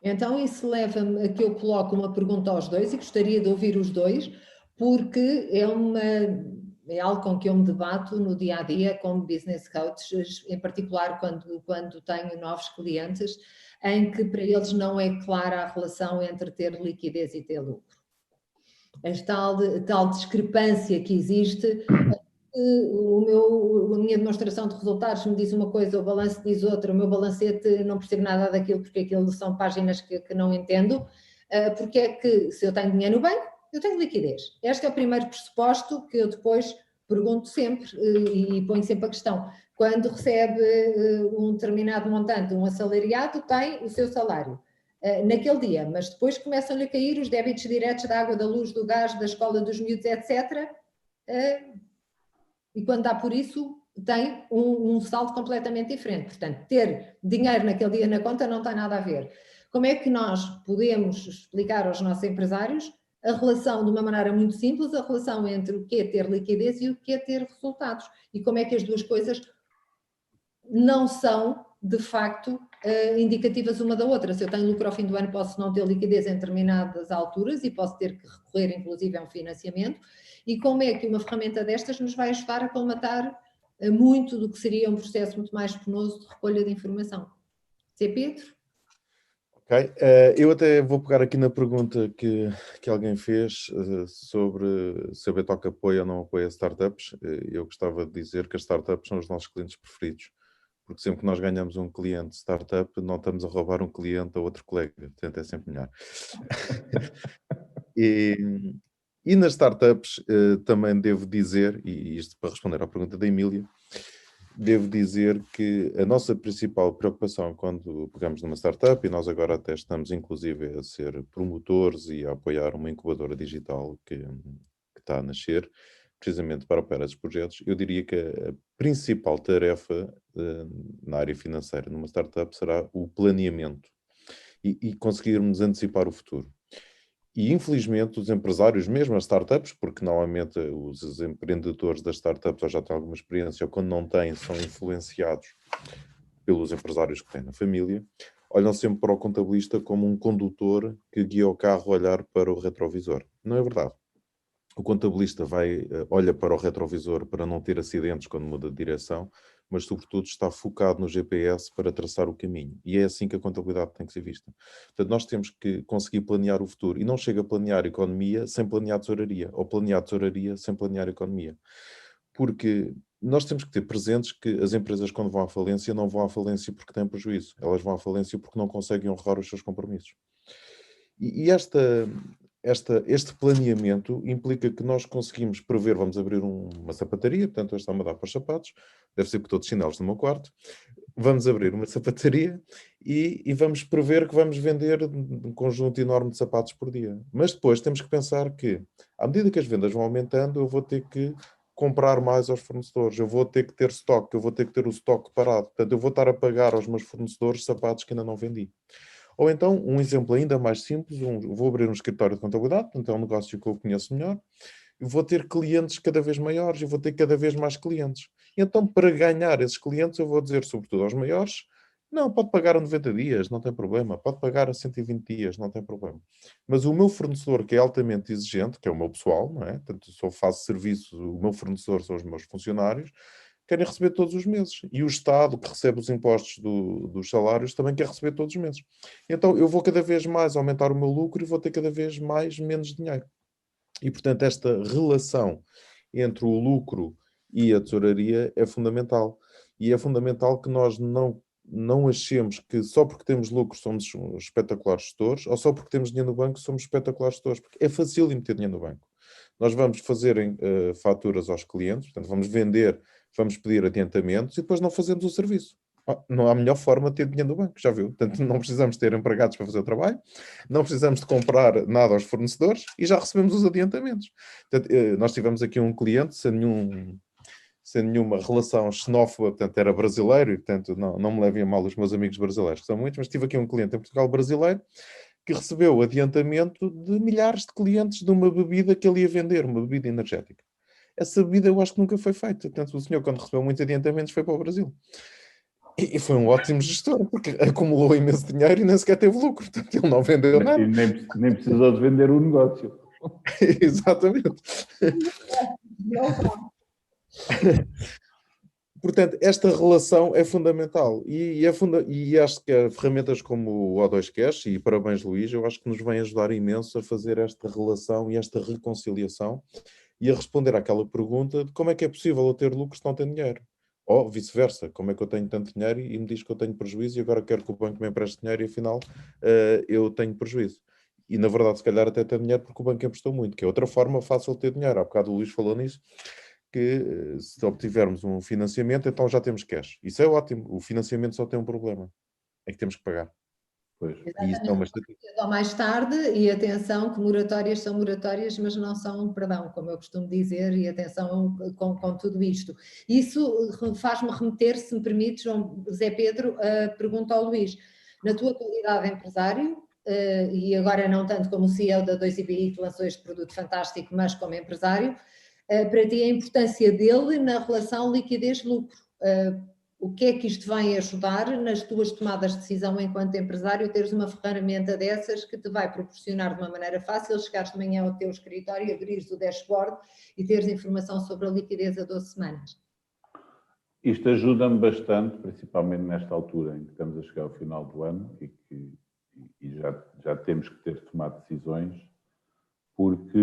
Então, isso leva-me a que eu coloque uma pergunta aos dois e gostaria de ouvir os dois, porque é algo com que eu me debato no dia-a-dia como business coach, em particular quando tenho novos clientes, em que para eles não é clara a relação entre ter liquidez e ter lucro. A tal discrepância que existe. A minha demonstração de resultados me diz uma coisa, o balanço diz outra, o meu balancete não percebo nada daquilo, porque aquilo são páginas que não entendo, porque é que se eu tenho dinheiro no banco, eu tenho liquidez. Este é o primeiro pressuposto que eu depois pergunto sempre e ponho sempre a questão. Quando recebe um determinado montante, um assalariado tem o seu salário naquele dia, mas depois começam-lhe a cair os débitos diretos da água, da luz, do gás, da escola dos miúdos, etc., e quando dá por isso, tem um saldo completamente diferente. Portanto, ter dinheiro naquele dia na conta não tem nada a ver. Como é que nós podemos explicar aos nossos empresários a relação, de uma maneira muito simples, a relação entre o que é ter liquidez e o que é ter resultados? E como é que as duas coisas não são, de facto, indicativas uma da outra. Se eu tenho lucro ao fim do ano, posso não ter liquidez em determinadas alturas e posso ter que recorrer, inclusive, a um financiamento. E como é que uma ferramenta destas nos vai ajudar a colmatar muito do que seria um processo muito mais penoso de recolha de informação? Zé Pedro? Ok, eu até vou pegar aqui na pergunta que alguém fez sobre se a Betoque apoia ou não apoia startups. Eu gostava de dizer que as startups são os nossos clientes preferidos, porque sempre que nós ganhamos um cliente startup, não estamos a roubar um cliente a outro colega, portanto é sempre melhor. E nas startups também devo dizer, e isto para responder à pergunta da Emília, devo dizer que a nossa principal preocupação quando pegamos numa startup, e nós agora até estamos inclusive a ser promotores e a apoiar uma incubadora digital que está a nascer, precisamente para operar esses projetos, eu diria que a principal tarefa na área financeira numa startup será o planeamento e conseguirmos antecipar o futuro. E, infelizmente, os empresários, mesmo as startups, porque normalmente os empreendedores das startups já têm alguma experiência, ou quando não têm, são influenciados pelos empresários que têm na família, olham sempre para o contabilista como um condutor que guia o carro a olhar para o retrovisor. Não é verdade. O contabilista olha para o retrovisor para não ter acidentes quando muda de direção, mas sobretudo está focado no GPS para traçar o caminho. E é assim que a contabilidade tem que ser vista. Portanto, nós temos que conseguir planear o futuro. E não chega a planear economia sem planear tesouraria, ou planear tesouraria sem planear economia. Porque nós temos que ter presentes que as empresas, quando vão à falência, não vão à falência porque têm prejuízo. Elas vão à falência porque não conseguem honrar os seus compromissos. E este planeamento implica que nós conseguimos prever, vamos abrir uma sapataria, portanto, hoje está-me a dar para os sapatos, deve ser por todos os chinelos no meu quarto, vamos abrir uma sapataria e vamos prever que vamos vender um conjunto enorme de sapatos por dia. Mas depois temos que pensar que, à medida que as vendas vão aumentando, eu vou ter que comprar mais aos fornecedores, eu vou ter que ter estoque, eu vou ter que ter o estoque parado, portanto, eu vou estar a pagar aos meus fornecedores sapatos que ainda não vendi. Ou então, um exemplo ainda mais simples, vou abrir um escritório de contabilidade, portanto é um negócio que eu conheço melhor, e vou ter clientes cada vez maiores, e vou ter cada vez mais clientes. E então, para ganhar esses clientes, eu vou dizer, sobretudo aos maiores, não, pode pagar a 90 dias, não tem problema, pode pagar a 120 dias, não tem problema. Mas o meu fornecedor, que é altamente exigente, que é o meu pessoal, não é? Portanto, se eu faço serviço, o meu fornecedor são os meus funcionários, querem receber todos os meses. E o Estado, que recebe os impostos dos salários, também quer receber todos os meses. Então, eu vou cada vez mais aumentar o meu lucro e vou ter cada vez menos dinheiro. E, portanto, esta relação entre o lucro e a tesouraria é fundamental. E é fundamental que nós não achemos que só porque temos lucro somos espetaculares gestores, ou só porque temos dinheiro no banco somos espetaculares gestores, porque é fácil meter dinheiro no banco. Nós vamos fazer faturas aos clientes, portanto, vamos vender, vamos pedir adiantamentos e depois não fazemos o serviço. Não há melhor forma de ter dinheiro no banco, já viu? Portanto, não precisamos ter empregados para fazer o trabalho, não precisamos de comprar nada aos fornecedores e já recebemos os adiantamentos. Portanto, nós tivemos aqui um cliente sem nenhuma relação xenófoba, portanto, era brasileiro e, portanto, não me levem a mal os meus amigos brasileiros, que são muitos, mas tive aqui um cliente em Portugal brasileiro que recebeu o adiantamento de milhares de clientes de uma bebida que ele ia vender, uma bebida energética. Essa bebida eu acho que nunca foi feita. Portanto, o senhor, quando recebeu muitos adiantamentos, foi para o Brasil. E foi um ótimo gestor, porque acumulou imenso dinheiro e nem sequer teve lucro. Portanto, ele não vendeu nada. E nem precisou de vender o negócio. Exatamente. Portanto, esta relação é fundamental e acho que ferramentas como o O2 Cash, e parabéns Luís, eu acho que nos vêm ajudar imenso a fazer esta relação e esta reconciliação e a responder àquela pergunta de como é que é possível eu ter lucro se não tenho dinheiro. Ou vice-versa, como é que eu tenho tanto dinheiro e me diz que eu tenho prejuízo e agora quero que o banco me empreste dinheiro e afinal eu tenho prejuízo. E na verdade se calhar até tenho dinheiro porque o banco emprestou muito, que é outra forma fácil de ter dinheiro. Há bocado o Luís falou nisso, que se obtivermos um financiamento, então já temos cash. Isso é ótimo. O financiamento só tem um problema. É que temos que pagar. Pois. E isso é uma Ou mais tarde, e atenção que moratórias são moratórias, mas não são perdão, como eu costumo dizer, e atenção com tudo isto. Isso faz-me remeter, se me permite, João Zé Pedro, a pergunta ao Luís. Na tua qualidade de empresário, e agora não tanto como CEO da 2IBI que lançou este produto fantástico, mas como empresário, para ti a importância dele na relação liquidez-lucro. O que é que isto vai ajudar nas tuas tomadas de decisão enquanto empresário, teres uma ferramenta dessas que te vai proporcionar de uma maneira fácil, chegares de manhã ao teu escritório, abrires o dashboard e teres informação sobre a liquidez a 12 semanas? Isto ajuda-me bastante, principalmente nesta altura em que estamos a chegar ao final do ano e já temos que ter tomado decisões, porque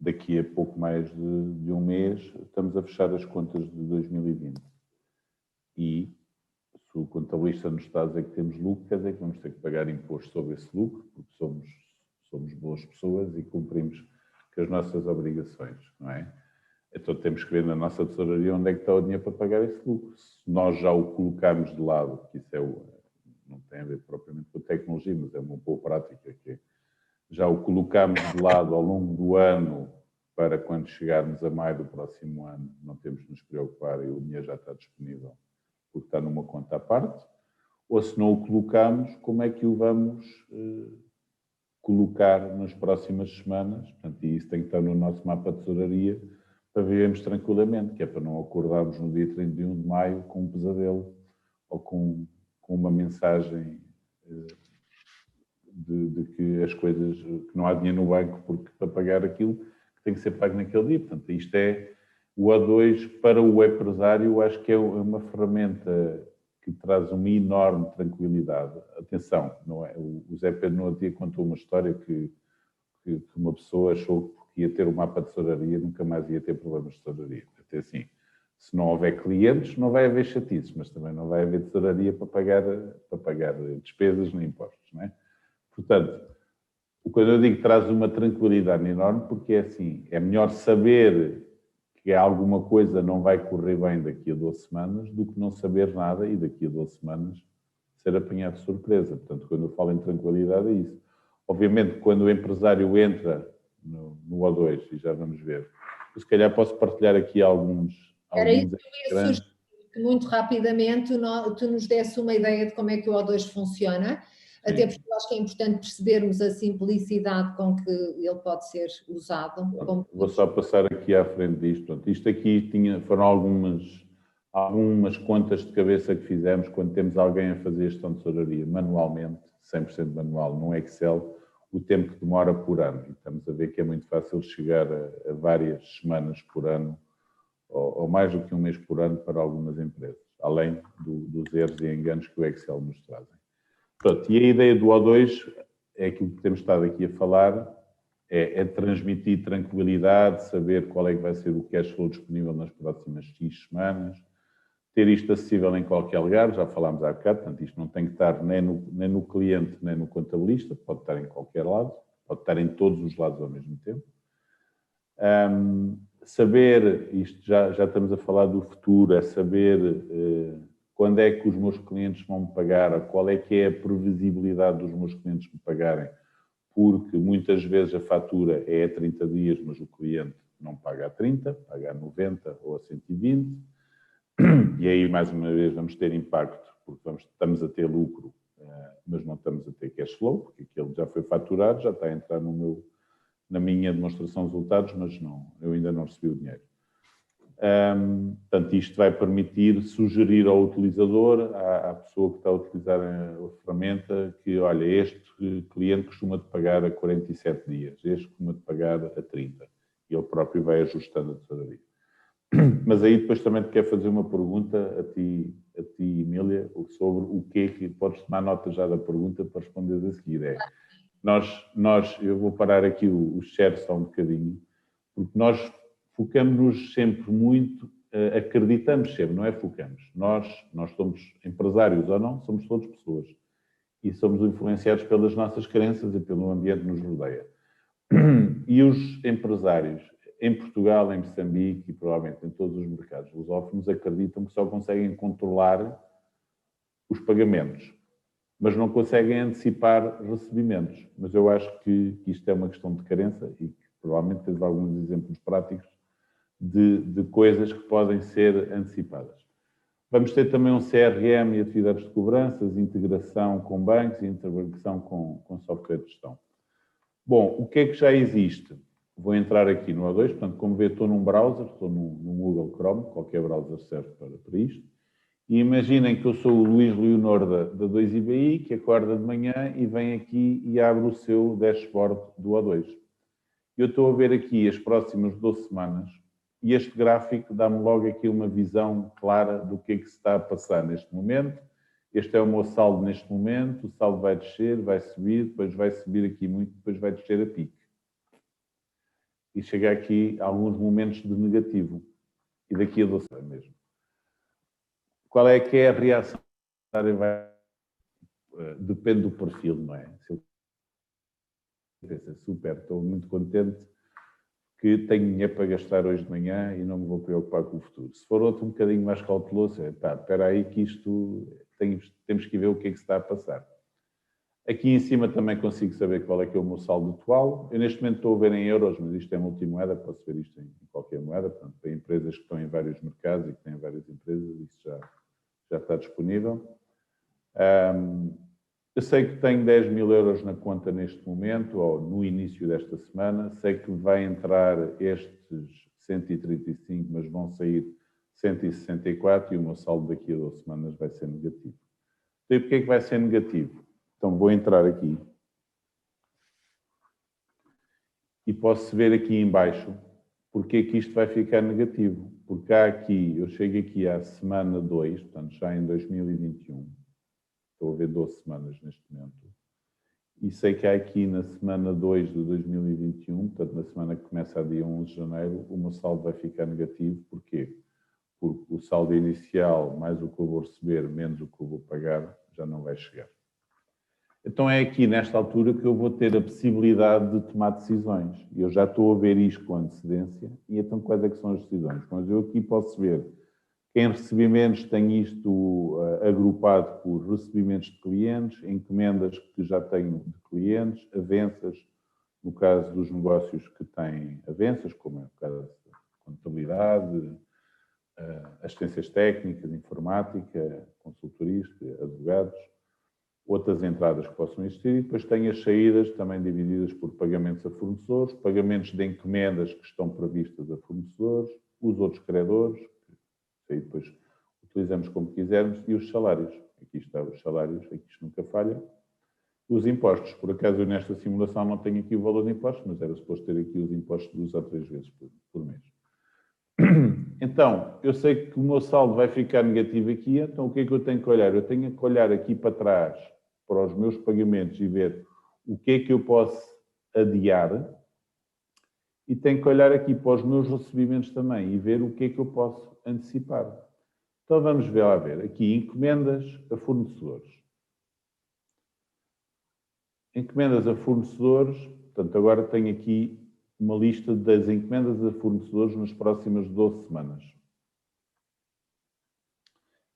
daqui a pouco mais de um mês estamos a fechar as contas de 2020. E se o contabilista nos está a dizer que temos lucro, quer dizer que vamos ter que pagar imposto sobre esse lucro, porque somos boas pessoas e cumprimos com as nossas obrigações, não é? Então temos que ver na nossa tesouraria onde é que está o dinheiro para pagar esse lucro. Se nós já o colocarmos de lado, que isso não tem a ver propriamente com a tecnologia, mas é uma boa prática, que é, já o colocamos de lado ao longo do ano para quando chegarmos a maio do próximo ano não temos de nos preocupar e o dinheiro já está disponível porque está numa conta à parte, ou se não o colocamos, como é que o vamos colocar nas próximas semanas? Portanto, e isso tem que estar no nosso mapa de tesouraria para vivermos tranquilamente, que é para não acordarmos no dia 31 de maio com um pesadelo ou com uma mensagem de que as coisas, que não há dinheiro no banco porque para pagar aquilo que tem que ser pago naquele dia. Portanto, isto é o O2 para o empresário, acho que é uma ferramenta que traz uma enorme tranquilidade. Atenção, não é? O Zé Pedro no outro dia contou uma história que uma pessoa achou que ia ter um mapa de tesouraria, nunca mais ia ter problemas de tesouraria. Até assim, se não houver clientes, não vai haver chatices, mas também não vai haver tesouraria para pagar despesas nem impostos, não é? Portanto, quando eu digo que traz uma tranquilidade enorme, porque é assim, é melhor saber que alguma coisa não vai correr bem daqui a 12 semanas do que não saber nada e daqui a 12 semanas ser apanhado de surpresa. Portanto, quando eu falo em tranquilidade é isso. Obviamente, quando o empresário entra no O2, e já vamos ver, eu, se calhar posso partilhar aqui alguns Era isso que eu ia sugerir, que muito rapidamente tu nos desse uma ideia de como é que o O2 funciona. Sim. Até porque eu acho que é importante percebermos a simplicidade com que ele pode ser usado. Vou só passar aqui à frente disto. Portanto, isto aqui foram algumas contas de cabeça que fizemos quando temos alguém a fazer gestão de tesouraria manualmente, 100% manual, num Excel, o tempo que demora por ano. E estamos a ver que é muito fácil chegar a várias semanas por ano, ou mais do que um mês por ano para algumas empresas, além dos erros e enganos que o Excel nos trazem. Pronto, e a ideia do O2 é aquilo que temos estado aqui a falar, é transmitir tranquilidade, saber qual é que vai ser o cash flow disponível nas próximas X semanas, ter isto acessível em qualquer lugar, já falámos há bocado, portanto isto não tem que estar nem no cliente nem no contabilista, pode estar em qualquer lado, pode estar em todos os lados ao mesmo tempo. Saber, isto já estamos a falar do futuro, é saber quando é que os meus clientes vão me pagar, qual é que é a previsibilidade dos meus clientes me pagarem, porque muitas vezes a fatura é a 30 dias, mas o cliente não paga a 30, paga a 90 ou a 120, e aí mais uma vez vamos ter impacto, porque estamos a ter lucro, mas não estamos a ter cash flow, porque aquele já foi faturado, já está a entrar na minha demonstração de resultados, mas eu ainda não recebi o dinheiro. Portanto, isto vai permitir sugerir ao utilizador, à pessoa que está a utilizar a ferramenta, que, olha, este cliente costuma-te pagar a 47 dias, este costuma-te pagar a 30. E ele próprio vai ajustando a tesouraria. Mas aí depois também te quero fazer uma pergunta a ti, Emília, sobre o que é que podes tomar nota já da pergunta para responder a seguir. Eu vou parar aqui o share só um bocadinho, porque nós focamos-nos sempre muito, acreditamos sempre, não é focamos. Nós somos empresários ou não, somos todos pessoas. E somos influenciados pelas nossas crenças e pelo ambiente que nos rodeia. E os empresários, em Portugal, em Moçambique e provavelmente em todos os mercados lusófonos, acreditam que só conseguem controlar os pagamentos, mas não conseguem antecipar recebimentos. Mas eu acho que isto é uma questão de carência e que provavelmente tens alguns exemplos práticos de coisas que podem ser antecipadas. Vamos ter também um CRM e atividades de cobranças, integração com bancos e integração com software de gestão. Bom, o que é que já existe? Vou entrar aqui no A2, portanto, como vê, estou num browser, estou no Google Chrome, qualquer browser serve para isto. E imaginem que eu sou o Luís Leonor da 2IBI, que acorda de manhã e vem aqui e abre o seu dashboard do A2. Eu estou a ver aqui as próximas 12 semanas e este gráfico dá-me logo aqui uma visão clara do que é que se está a passar neste momento. Este é o meu saldo neste momento, o saldo vai descer, vai subir, depois vai subir aqui muito, depois vai descer a pique. E chega aqui a alguns momentos de negativo. E daqui a 12 semanas mesmo. Qual é que é a reação? Depende do perfil, não é? Se ele pensa, super, estou muito contente que tenho dinheiro para gastar hoje de manhã e não me vou preocupar com o futuro. Se for outro um bocadinho mais cauteloso, espera aí que isto, temos que ver o que é que se está a passar. Aqui em cima também consigo saber qual é que é o meu saldo atual. Eu neste momento estou a ver em euros, mas isto é multimoeda, posso ver isto em qualquer moeda, portanto, para empresas que estão em vários mercados e que têm várias empresas, isso já está disponível. Eu sei que tenho 10 mil euros na conta neste momento, ou no início desta semana. Sei que vai entrar estes 135, mas vão sair 164 e o meu saldo daqui a 12 semanas vai ser negativo. Então, e porquê é que vai ser negativo? Então, vou entrar aqui e posso ver aqui em baixo porque é que isto vai ficar negativo. Porque há aqui, eu chego aqui à semana 2, portanto, já em 2021. Estou a ver 12 semanas neste momento. E sei que há aqui na semana 2 de 2021, portanto, na semana que começa a dia 11 de janeiro, o meu saldo vai ficar negativo. Porquê? Porque o saldo inicial, mais o que eu vou receber, menos o que eu vou pagar, já não vai chegar. Então é aqui, nesta altura, que eu vou ter a possibilidade de tomar decisões. E eu já estou a ver isto com antecedência. E então, quais é que são as decisões? Mas eu aqui posso ver que em recebimentos tem isto agrupado por recebimentos de clientes, encomendas que já tenho de clientes, avanças, no caso dos negócios que têm avanças, como é o caso da contabilidade, assistências técnicas, informática, consultorias, advogados, outras entradas que possam existir, e depois tem as saídas também divididas por pagamentos a fornecedores, pagamentos de encomendas que estão previstas a fornecedores, os outros credores, que aí depois utilizamos como quisermos, e os salários. Aqui estão os salários, aqui isto nunca falha. Os impostos, por acaso eu nesta simulação não tenho aqui o valor de impostos, mas era suposto ter aqui os impostos 2 ou 3 vezes por mês. Então, eu sei que o meu saldo vai ficar negativo aqui, então o que é que eu tenho que olhar? Eu tenho que olhar aqui para trás, para os meus pagamentos e ver o que é que eu posso adiar e tenho que olhar aqui para os meus recebimentos também e ver o que é que eu posso antecipar. Então vamos ver lá ver. Aqui, encomendas a fornecedores. Encomendas a fornecedores, portanto agora tenho aqui uma lista das encomendas a fornecedores nas próximas 12 semanas.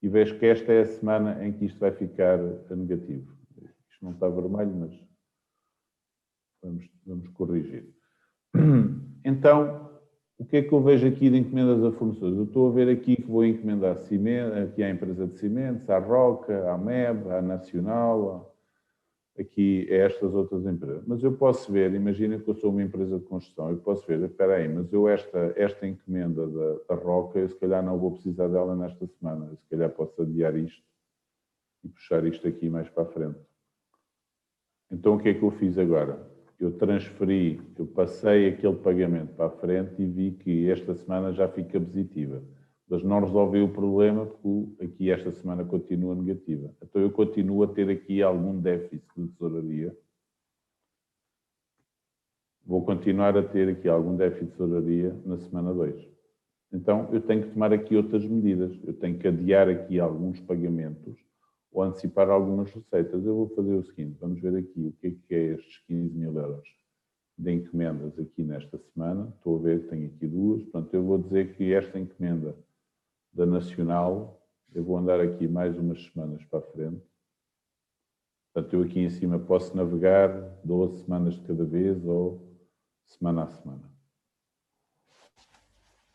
E vejo que esta é a semana em que isto vai ficar a negativo. Isto não está vermelho, mas vamos corrigir. Então, o que é que eu vejo aqui de encomendas a fornecedores? Eu estou a ver aqui que vou encomendar cimento, aqui à empresa de cimentos, à Roca, à MEB, à Nacional, aqui a estas outras empresas. Mas eu posso ver, imagina que eu sou uma empresa de construção, eu posso ver, espera aí, mas eu esta encomenda da Roca, eu se calhar não vou precisar dela nesta semana, eu se calhar posso adiar isto e puxar isto aqui mais para a frente. Então o que é que eu fiz agora? Eu transferi, eu passei aquele pagamento para a frente e vi que esta semana já fica positiva. Mas não resolveu o problema porque aqui esta semana continua negativa. Então eu continuo a ter aqui algum déficit de tesouraria. Vou continuar a ter aqui algum déficit de tesouraria na semana 2. Então eu tenho que tomar aqui outras medidas. Eu tenho que adiar aqui alguns pagamentos ou antecipar algumas receitas. Eu vou fazer o seguinte, vamos ver aqui o que é estes 15 mil euros de encomendas aqui nesta semana. Estou a ver que tenho aqui duas. Portanto, eu vou dizer que esta encomenda da Nacional, eu vou andar aqui mais umas semanas para a frente. Portanto, eu aqui em cima posso navegar 12 semanas de cada vez ou semana a semana.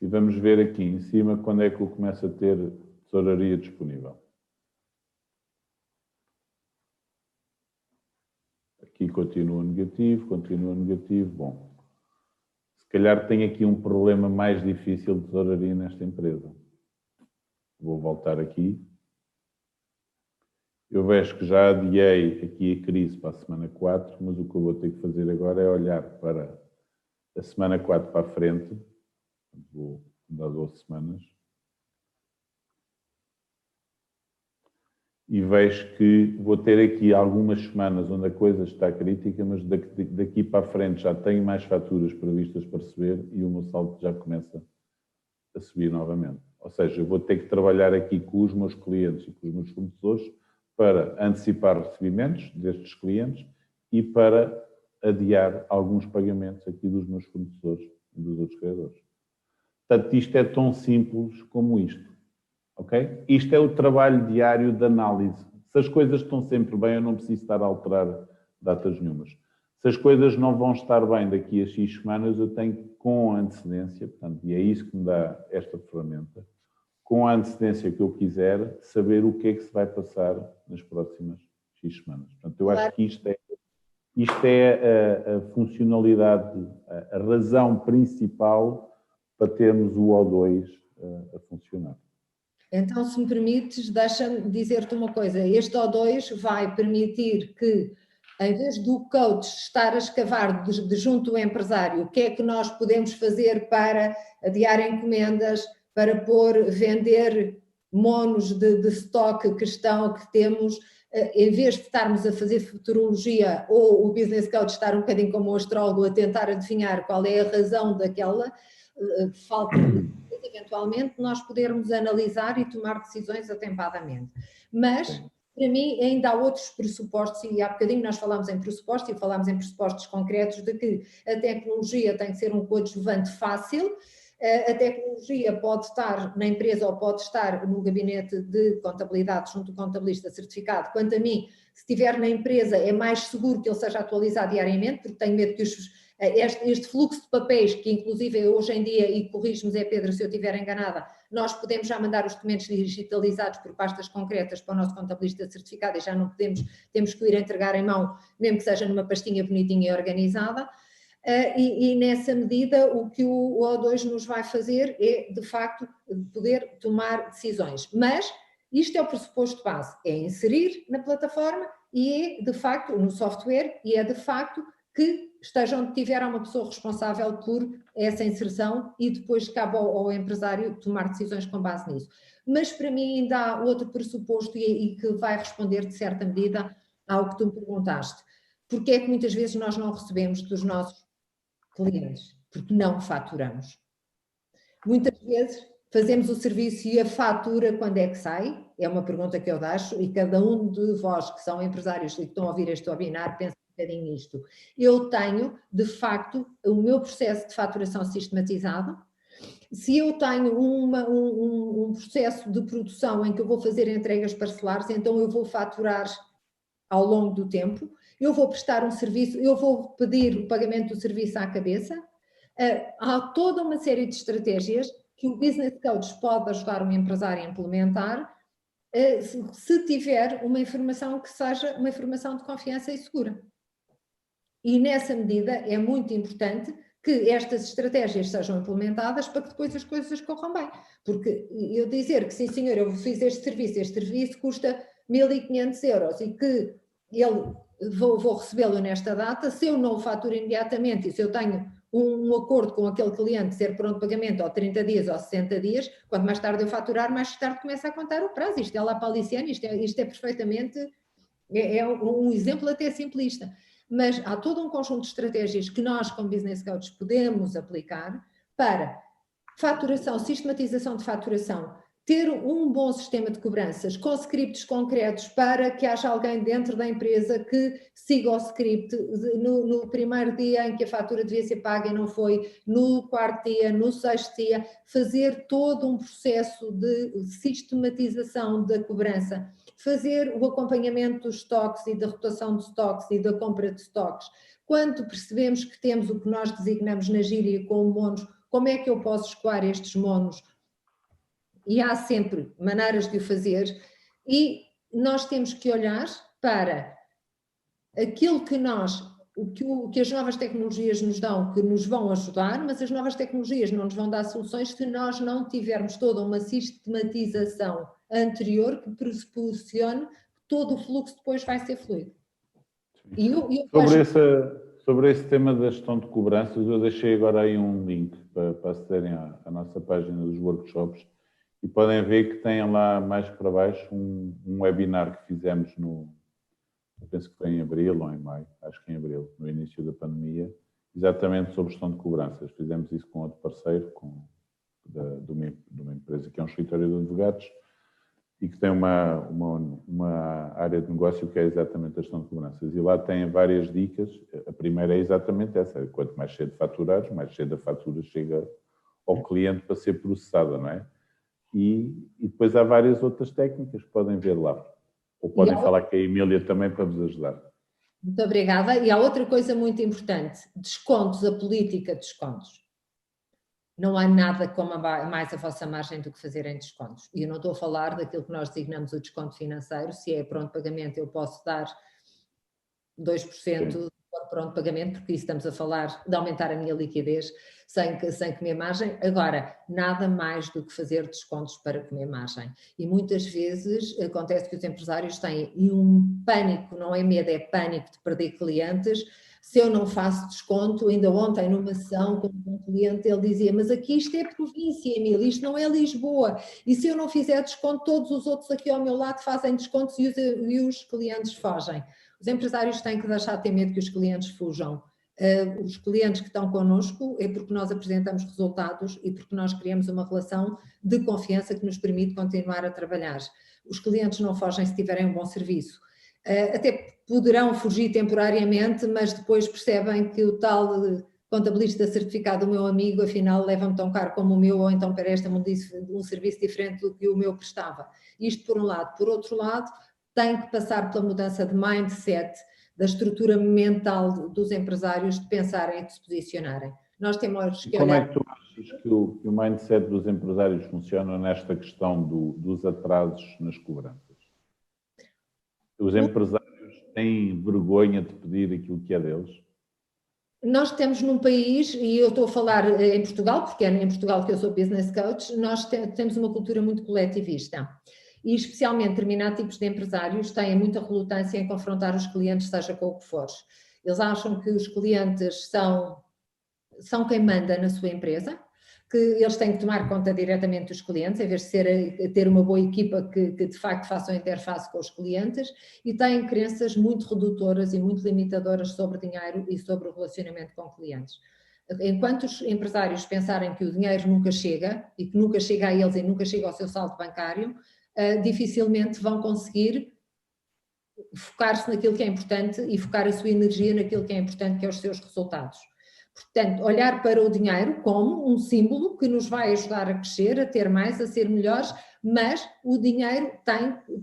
E vamos ver aqui em cima quando é que eu começo a ter tesouraria disponível. Aqui continua negativo. Bom, se calhar tem aqui um problema mais difícil de tesouraria nesta empresa. Vou voltar aqui. Eu vejo que já adiei aqui a crise para a semana 4, mas o que eu vou ter que fazer agora é olhar para a semana 4 para a frente. Vou dar 12 semanas. E vejo que vou ter aqui algumas semanas onde a coisa está crítica, mas daqui para a frente já tenho mais faturas previstas para receber e o meu saldo já começa a subir novamente. Ou seja, eu vou ter que trabalhar aqui com os meus clientes e com os meus fornecedores para antecipar recebimentos destes clientes e para adiar alguns pagamentos aqui dos meus fornecedores e dos outros criadores. Portanto, isto é tão simples como isto. Okay? Isto é o trabalho diário de análise. Se as coisas estão sempre bem, eu não preciso estar a alterar datas nenhumas. Se as coisas não vão estar bem daqui a X semanas, eu tenho com antecedência, portanto, e é isso que me dá esta ferramenta, com a antecedência que eu quiser, saber o que é que se vai passar nas próximas X semanas. Portanto, eu acho que isto é a funcionalidade, a razão principal para termos o O2 a funcionar. Então, se me permites, deixa-me dizer-te uma coisa. Este O2 vai permitir que, em vez do coach estar a escavar de junto ao empresário, o que é que nós podemos fazer para adiar encomendas, para vender monos de estoque que temos, em vez de estarmos a fazer futurologia ou o business coach estar um bocadinho como o astrólogo a tentar adivinhar qual é a razão daquela falta de... eventualmente nós podermos analisar e tomar decisões atempadamente. Mas, para mim, ainda há outros pressupostos, e há bocadinho nós falámos em pressupostos e falámos em pressupostos concretos de que a tecnologia tem que ser um coadjuvante fácil. A tecnologia pode estar na empresa ou pode estar no gabinete de contabilidade junto ao contabilista certificado. Quanto a mim, se estiver na empresa é mais seguro que ele seja atualizado diariamente, porque tenho medo que este fluxo de papéis, que inclusive hoje em dia, e corrijo-me Zé Pedro se eu estiver enganada, nós podemos já mandar os documentos digitalizados por pastas concretas para o nosso contabilista certificado e já não temos que ir entregar em mão, mesmo que seja numa pastinha bonitinha e organizada. E nessa medida o que o O2 nos vai fazer é, de facto, poder tomar decisões. Mas isto é o pressuposto base, é inserir na plataforma e é, de facto, no software, e é, de facto, que esteja onde tiver uma pessoa responsável por essa inserção e depois cabe ao empresário tomar decisões com base nisso. Mas para mim ainda há outro pressuposto e que vai responder de certa medida ao que tu me perguntaste. Porque é que muitas vezes nós não recebemos dos nossos clientes? Porque não faturamos. Muitas vezes fazemos o serviço e a fatura quando é que sai? É uma pergunta que eu deixo e cada um de vós que são empresários e que estão a ouvir este webinar pensa um bocadinho nisto. Eu tenho, de facto, o meu processo de faturação sistematizado. Se eu tenho um processo de produção em que eu vou fazer entregas parcelares, então eu vou faturar ao longo do tempo, eu vou prestar um serviço, eu vou pedir o pagamento do serviço à cabeça. Há toda uma série de estratégias que o Business Coach pode ajudar um empresário a implementar, se tiver uma informação que seja uma informação de confiança e segura. E nessa medida é muito importante que estas estratégias sejam implementadas para que depois as coisas corram bem. Porque eu dizer que sim senhor, eu fiz este serviço custa 1.500 euros e que vou recebê-lo nesta data, se eu não o faturo imediatamente e se eu tenho um acordo com aquele cliente ser pronto pagamento ou 30 dias ou 60 dias, quanto mais tarde eu faturar, mais tarde começa a contar o prazo. Isto é lá para a Aliciane, isto é perfeitamente, é um exemplo até simplista. Mas há todo um conjunto de estratégias que nós, como Business Coaches, podemos aplicar para faturação, sistematização de faturação, ter um bom sistema de cobranças com scripts concretos para que haja alguém dentro da empresa que siga o script no primeiro dia em que a fatura devia ser paga e não foi, no quarto dia, no sexto dia, fazer todo um processo de sistematização da cobrança, fazer o acompanhamento dos estoques e da rotação de estoques e da compra de estoques. Quando percebemos que temos o que nós designamos na gíria como monos, como é que eu posso escoar estes monos? E há sempre maneiras de o fazer, e nós temos que olhar para aquilo que o que as novas tecnologias nos dão, que nos vão ajudar, mas as novas tecnologias não nos vão dar soluções se nós não tivermos toda uma sistematização anterior que pressuposione que todo o fluxo depois vai ser fluido. Sobre esse tema da gestão de cobranças, eu deixei agora aí um link para acederem à nossa página dos workshops. E podem ver que tem lá mais para baixo um webinar que fizemos eu penso que foi em abril ou em maio, acho que em abril, no início da pandemia, exatamente sobre gestão de cobranças. Fizemos isso com outro parceiro, de uma empresa que é um escritório de advogados e que tem uma área de negócio que é exatamente a gestão de cobranças. E lá tem várias dicas. A primeira é exatamente essa: quanto mais cedo faturares, mais cedo a fatura chega ao cliente para ser processada, não é? E depois há várias outras técnicas que podem ver lá. Ou podem falar com a Emília também para vos ajudar. Muito obrigada. E há outra coisa muito importante: descontos, a política de descontos. Não há nada que coma mais a vossa margem do que fazerem descontos. E eu não estou a falar daquilo que nós designamos o desconto financeiro. Se é pronto pagamento, eu posso dar 2% de pronto pagamento, porque isso estamos a falar de aumentar a minha liquidez sem comer margem. Agora, nada mais do que fazer descontos para comer margem. E muitas vezes acontece que os empresários têm um pânico, não é medo, é pânico de perder clientes. Se eu não faço desconto, ainda ontem numa sessão com um cliente, ele dizia: mas aqui isto é província, Emília, isto não é Lisboa, e se eu não fizer desconto, todos os outros aqui ao meu lado fazem descontos e os clientes fogem. Os empresários têm que deixar de ter medo que os clientes fujam. Os clientes que estão connosco é porque nós apresentamos resultados e porque nós criamos uma relação de confiança que nos permite continuar a trabalhar. Os clientes não fogem se tiverem um bom serviço. Até poderão fugir temporariamente, mas depois percebem que o tal contabilista certificado do meu amigo, afinal, leva-me tão caro como o meu, ou então presta-me um serviço diferente do que o meu prestava. Isto por um lado. Por outro lado, tem que passar pela mudança de mindset, da estrutura mental dos empresários, de pensarem e de se posicionarem. Nós temos que Como olhar... é que tu achas que o mindset dos empresários funciona nesta questão dos atrasos nas cobranças? Os empresários têm vergonha de pedir aquilo que é deles? Nós temos num país, e eu estou a falar em Portugal, porque é em Portugal que eu sou business coach, nós temos uma cultura muito coletivista. E especialmente determinados tipos de empresários têm muita relutância em confrontar os clientes, seja com o que for. Eles acham que os clientes são quem manda na sua empresa, que eles têm que tomar conta diretamente dos clientes, em vez de ter uma boa equipa que de facto faça a interface com os clientes, e têm crenças muito redutoras e muito limitadoras sobre dinheiro e sobre o relacionamento com clientes. Enquanto os empresários pensarem que o dinheiro nunca chega, e que nunca chega a eles e nunca chega ao seu saldo bancário, dificilmente vão conseguir focar-se naquilo que é importante e focar a sua energia naquilo que é importante, que é os seus resultados. Portanto, olhar para o dinheiro como um símbolo que nos vai ajudar a crescer, a ter mais, a ser melhores, mas o dinheiro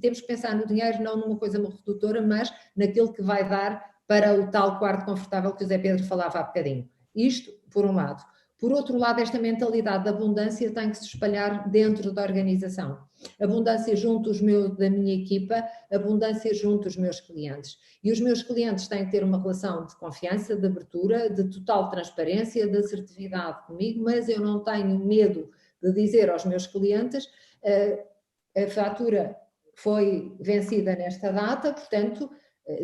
temos que pensar no dinheiro não numa coisa redutora, mas naquilo que vai dar para o tal quarto confortável que o Zé Pedro falava há bocadinho. Isto, por um lado. Por outro lado, esta mentalidade de abundância tem que se espalhar dentro da organização. Abundância junto da minha equipa, abundância junto dos meus clientes. E os meus clientes têm que ter uma relação de confiança, de abertura, de total transparência, de assertividade comigo, mas eu não tenho medo de dizer aos meus clientes: a fatura foi vencida nesta data, portanto,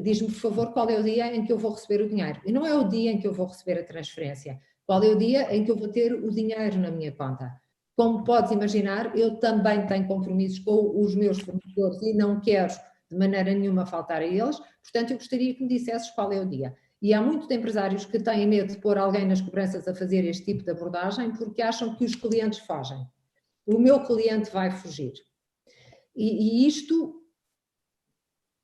diz-me, por favor, qual é o dia em que eu vou receber o dinheiro. E não é o dia em que eu vou receber a transferência. Qual é o dia em que eu vou ter o dinheiro na minha conta? Como podes imaginar, eu também tenho compromissos com os meus fornecedores e não quero de maneira nenhuma faltar a eles, portanto eu gostaria que me dissesses qual é o dia. E há muitos empresários que têm medo de pôr alguém nas cobranças a fazer este tipo de abordagem porque acham que os clientes fogem. o meu cliente vai fugir. E isto,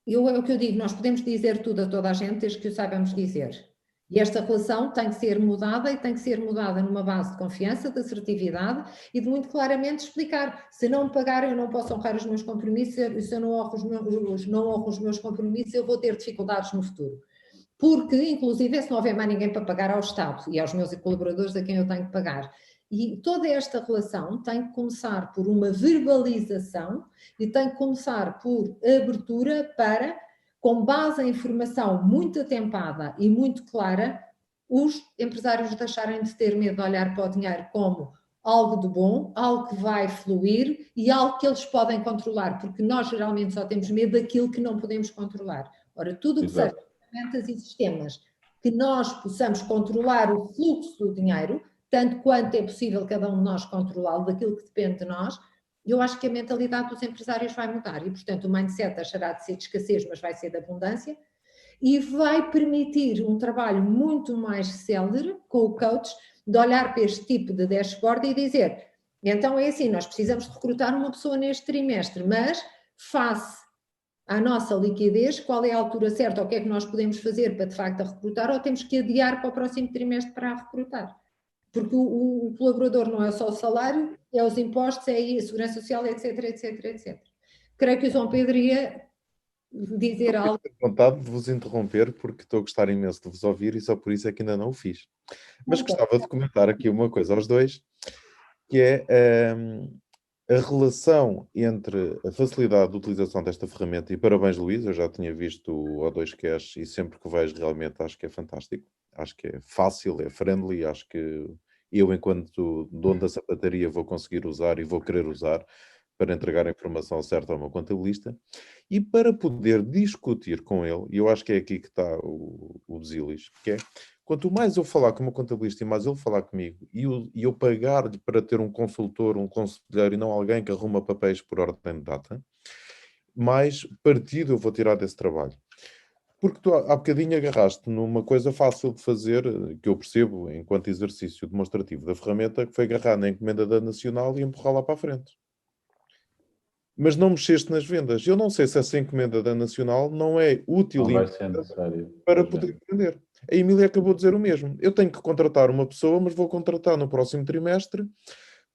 é o que eu digo, nós podemos dizer tudo a toda a gente desde que o saibamos dizer. E esta relação tem que ser mudada e tem que ser mudada numa base de confiança, de assertividade e de muito claramente explicar. Se não me pagar, eu não posso honrar os meus compromissos, se eu não honro os meus compromissos, eu vou ter dificuldades no futuro. Porque, inclusive, se não houver mais ninguém para pagar ao Estado e aos meus colaboradores a quem eu tenho que pagar. E toda esta relação tem que começar por uma verbalização e tem que começar por abertura para, com base em informação muito atempada e muito clara, os empresários deixarem de ter medo de olhar para o dinheiro como algo de bom, algo que vai fluir e algo que eles podem controlar, porque nós geralmente só temos medo daquilo que não podemos controlar. Ora, tudo o que seja ferramentas e sistemas que nós possamos controlar o fluxo do dinheiro, tanto quanto é possível cada um de nós controlá-lo, daquilo que depende de nós, eu acho que a mentalidade dos empresários vai mudar e, portanto, o mindset deixará de ser de escassez, mas vai ser de abundância e vai permitir um trabalho muito mais célere com o coach, de olhar para este tipo de dashboard e dizer, então é assim, nós precisamos de recrutar uma pessoa neste trimestre, mas face à nossa liquidez, qual é a altura certa, ou o que é que nós podemos fazer para de facto recrutar, ou temos que adiar para o próximo trimestre para recrutar. Porque o colaborador não é só o salário, é os impostos, é a segurança social, etc, etc, etc. Creio que o João Pedro ia dizer algo. Tenho vontade de vos interromper porque estou a gostar imenso de vos ouvir e só por isso é que ainda não o fiz. Mas gostava de comentar aqui uma coisa aos dois, que é a relação entre a facilidade de utilização desta ferramenta, e parabéns, Luís, eu já tinha visto o O2 Cash e sempre que vejo realmente acho que é fantástico, acho que é fácil, é friendly, acho que eu, enquanto dono da sapataria, vou conseguir usar e vou querer usar para entregar a informação certa ao meu contabilista, e para poder discutir com ele, e eu acho que é aqui que está o basilis, que é, quanto mais eu falar com o meu contabilista e mais ele falar comigo, e eu pagar-lhe para ter um consultor, um conselheiro, e não alguém que arruma papéis por ordem de data, mais partido eu vou tirar desse trabalho. Porque tu há bocadinho agarraste numa coisa fácil de fazer, que eu percebo enquanto exercício demonstrativo da ferramenta, que foi agarrar na encomenda da Nacional e empurrá-la para a frente. Mas não mexeste nas vendas. Eu não sei se essa encomenda da Nacional não é útil não vai ser necessário para poder vender. A Emília acabou de dizer o mesmo. Eu tenho que contratar uma pessoa, mas vou contratar no próximo trimestre,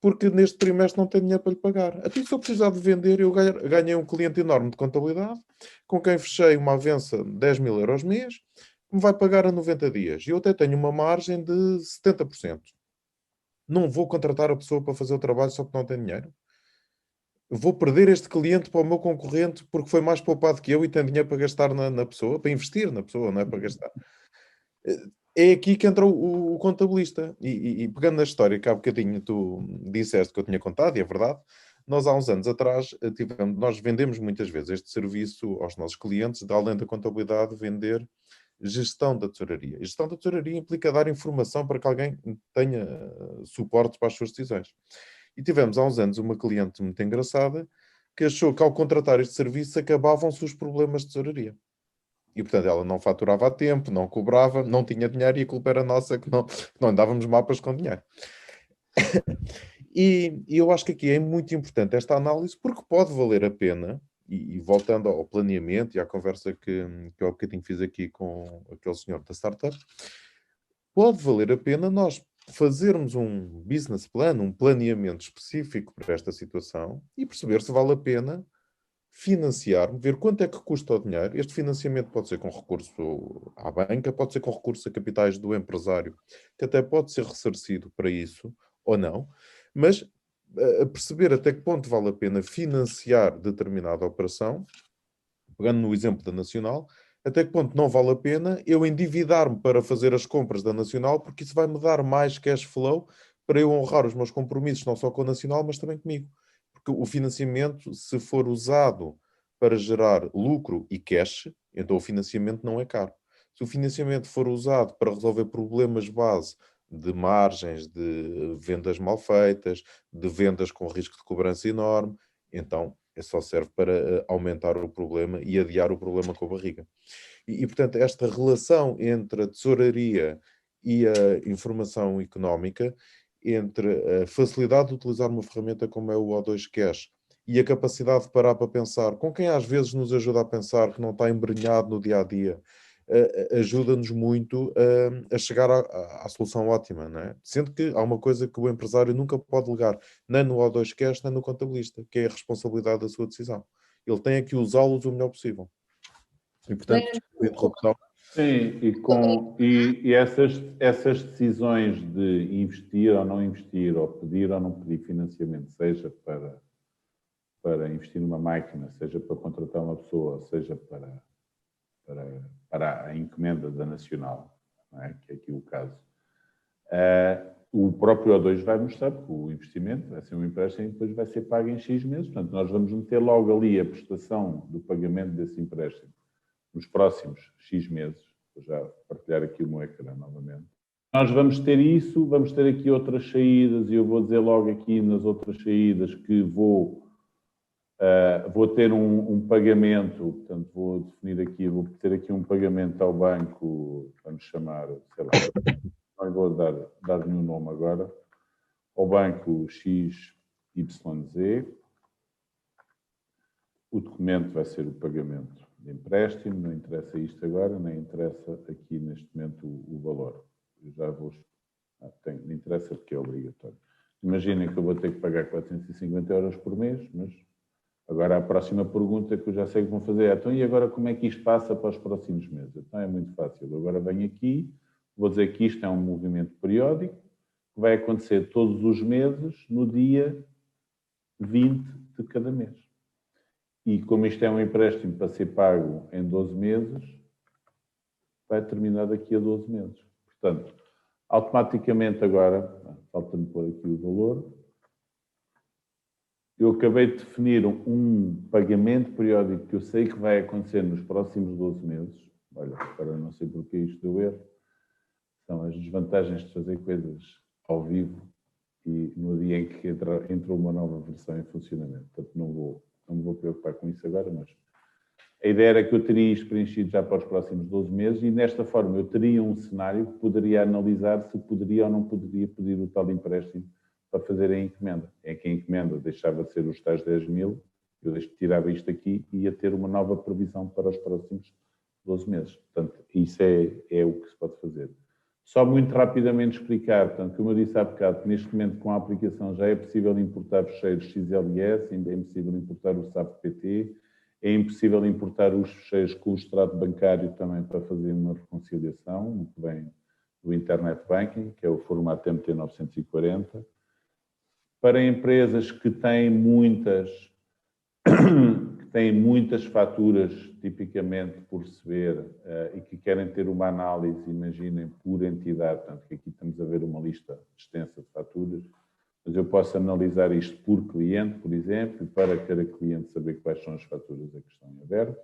porque neste trimestre não tenho dinheiro para lhe pagar. Até se eu precisar de vender, eu ganhei um cliente enorme de contabilidade, com quem fechei uma avença de 10 mil euros mês, que me vai pagar a 90 dias. E eu até tenho uma margem de 70%. Não vou contratar a pessoa para fazer o trabalho só porque não tem dinheiro. Vou perder este cliente para o meu concorrente porque foi mais poupado que eu e tem dinheiro para gastar na pessoa, para investir na pessoa, não é para gastar. É aqui que entra o contabilista. E pegando na história que há bocadinho tu disseste que eu tinha contado, e é verdade, nós há uns anos atrás, nós vendemos muitas vezes este serviço aos nossos clientes, de além da contabilidade, vender gestão da tesouraria. E gestão da tesouraria implica dar informação para que alguém tenha suporte para as suas decisões. E tivemos há uns anos uma cliente muito engraçada que achou que ao contratar este serviço acabavam-se os problemas de tesouraria. E, portanto, ela não faturava a tempo, não cobrava, não tinha dinheiro e a culpa era nossa que não andávamos mapas com dinheiro. E eu acho que aqui é muito importante esta análise porque pode valer a pena, e voltando ao planeamento e à conversa que eu há bocadinho fiz aqui com aquele senhor da startup, pode valer a pena nós fazermos um business plan, um planeamento específico para esta situação e perceber se vale a pena financiar, ver quanto é que custa o dinheiro. Este financiamento pode ser com recurso à banca, pode ser com recurso a capitais do empresário, que até pode ser ressarcido para isso, ou não, mas a perceber até que ponto vale a pena financiar determinada operação, pegando no exemplo da Nacional, até que ponto não vale a pena eu endividar-me para fazer as compras da Nacional, porque isso vai-me dar mais cash flow para eu honrar os meus compromissos, não só com a Nacional, mas também comigo. Porque o financiamento, se for usado para gerar lucro e cash, então o financiamento não é caro. Se o financiamento for usado para resolver problemas base de margens, de vendas mal feitas, de vendas com risco de cobrança enorme, então só serve para aumentar o problema e adiar o problema com a barriga. Portanto, esta relação entre a tesouraria e a informação económica entre a facilidade de utilizar uma ferramenta como é o O2 Cash e a capacidade de parar para pensar, com quem às vezes nos ajuda a pensar, que não está embrenhado no dia-a-dia, ajuda-nos muito a chegar à solução ótima, não é? Sendo que há uma coisa que o empresário nunca pode delegar, nem no O2 Cash, nem no contabilista, que é a responsabilidade da sua decisão. Ele tem que usá-los o melhor possível. E, portanto, a interrupção. Sim, e essas decisões de investir ou não investir, ou pedir ou não pedir financiamento, seja para investir numa máquina, seja para contratar uma pessoa, seja para a encomenda da Nacional, não é? Que é aqui o caso, o próprio O2 vai mostrar que o investimento vai ser um empréstimo e depois vai ser pago em X meses. Portanto, nós vamos meter logo ali a prestação do pagamento desse empréstimo nos próximos X meses. Vou já partilhar aqui o meu ecrã novamente. Nós vamos ter isso, vamos ter aqui outras saídas, e eu vou dizer logo aqui nas outras saídas que vou ter um pagamento, portanto vou definir aqui, vou ter aqui um pagamento ao banco, vamos chamar, sei lá, não lhe vou dar nenhum nome agora, ao banco XYZ. O documento vai ser o pagamento de empréstimo, não interessa isto agora, nem interessa aqui neste momento o valor. Eu já vou... não interessa porque é obrigatório. Imaginem que eu vou ter que pagar 450 euros por mês, mas agora a próxima pergunta que eu já sei que vão fazer é: então, e agora como é que isto passa para os próximos meses? Então é muito fácil. Eu agora venho aqui, vou dizer que isto é um movimento periódico, que vai acontecer todos os meses, no dia 20 de cada mês. E como isto é um empréstimo para ser pago em 12 meses, vai terminar daqui a 12 meses. Portanto, automaticamente agora, falta-me pôr aqui o valor, eu acabei de definir um pagamento periódico que eu sei que vai acontecer nos próximos 12 meses. Olha, agora não sei porque isto deu erro. São as desvantagens de fazer coisas ao vivo e no dia em que entrou uma nova versão em funcionamento. Portanto, não me vou preocupar com isso agora, mas a ideia era que eu teria isto preenchido já para os próximos 12 meses, e desta forma eu teria um cenário que poderia analisar se poderia ou não poderia pedir o tal empréstimo para fazer a encomenda. É que a encomenda deixava de ser os tais 10.000, eu tirava isto aqui e ia ter uma nova previsão para os próximos 12 meses. Portanto, isso é o que se pode fazer. Só muito rapidamente explicar, portanto, como eu disse há bocado, neste momento com a aplicação já é possível importar fecheiros XLS, ainda é possível importar o SAP PT, é impossível importar os fecheiros com o extrato bancário também para fazer uma reconciliação, que vem do Internet Banking, que é o formato MT940. Para empresas que têm muitas faturas, tipicamente por receber, e que querem ter uma análise, imaginem, por entidade, portanto, que aqui estamos a ver uma lista extensa de faturas, mas eu posso analisar isto por cliente, por exemplo, e para cada cliente saber quais são as faturas a que estão em aberto.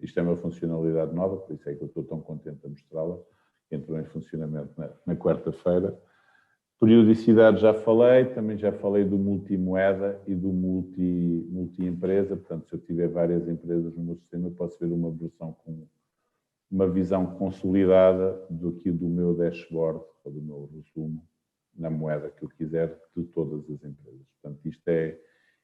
Isto é uma funcionalidade nova, por isso é que eu estou tão contente a mostrá-la, que entrou em funcionamento na quarta-feira. Periodicidade já falei, também já falei do multimoeda e do multi-empresa, portanto, se eu tiver várias empresas no meu sistema, eu posso ver uma versão com uma visão consolidada do meu dashboard, ou do meu resumo, na moeda que eu quiser, de todas as empresas. Portanto, isto é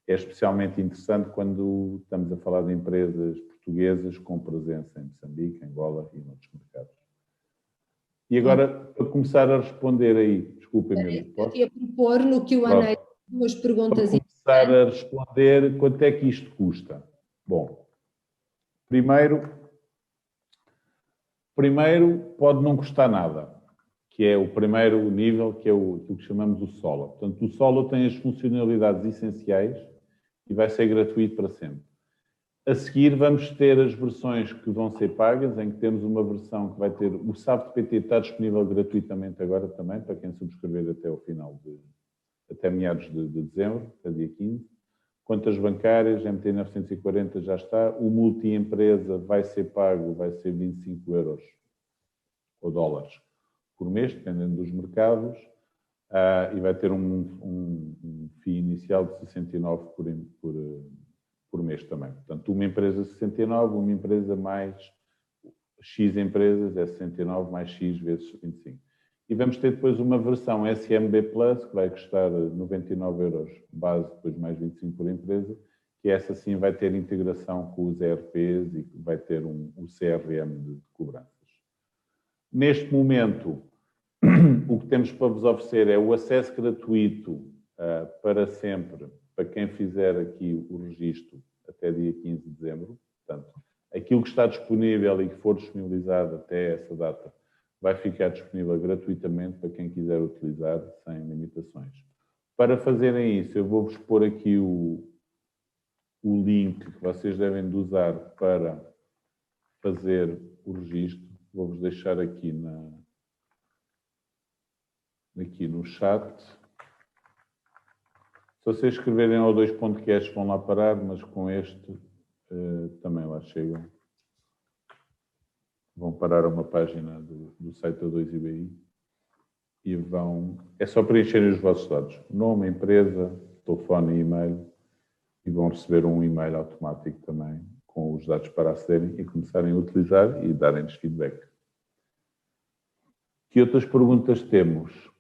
especialmente interessante quando estamos a falar de empresas portuguesas com presença em Moçambique, Angola e noutros mercados. E agora, para começar a responder aí, desculpa, Emílio, posso? Eu ia propor no Q&A duas perguntas. Para começar a responder, quanto é que isto custa? Bom, primeiro pode não custar nada, que é o primeiro nível, que é aquilo que chamamos o Solo. Portanto, o Solo tem as funcionalidades essenciais e vai ser gratuito para sempre. A seguir vamos ter as versões que vão ser pagas, em que temos uma versão que vai ter... O SAP PT está disponível gratuitamente agora também, para quem subscrever até meados de dezembro, até dia 15. Contas bancárias, MT940 já está. O multi-empresa vai ser pago, vai ser 25 euros ou dólares por mês, dependendo dos mercados, e vai ter um FII inicial de 69 por mês também. Portanto, uma empresa 69, uma empresa mais X empresas é 69 mais X vezes 25. E vamos ter depois uma versão SMB Plus, que vai custar 99€, base, depois mais 25 por empresa, que essa sim vai ter integração com os ERPs e vai ter o CRM de cobranças. Neste momento, o que temos para vos oferecer é o acesso gratuito para sempre, para quem fizer aqui o registro até dia 15 de dezembro. Portanto, aquilo que está disponível e que for disponibilizado até essa data vai ficar disponível gratuitamente para quem quiser utilizar, sem limitações. Para fazerem isso, eu vou-vos pôr aqui o link que vocês devem de usar para fazer o registro. Vou-vos deixar aqui no chat. Se vocês escreverem O2.cash vão lá parar, mas com este também lá chegam. Vão parar a uma página do site da 2IBI e vão... É só preencherem os vossos dados. Nome, empresa, telefone e e-mail, e vão receber um e-mail automático também com os dados para acederem e começarem a utilizar e darem-nos feedback. Que outras perguntas temos?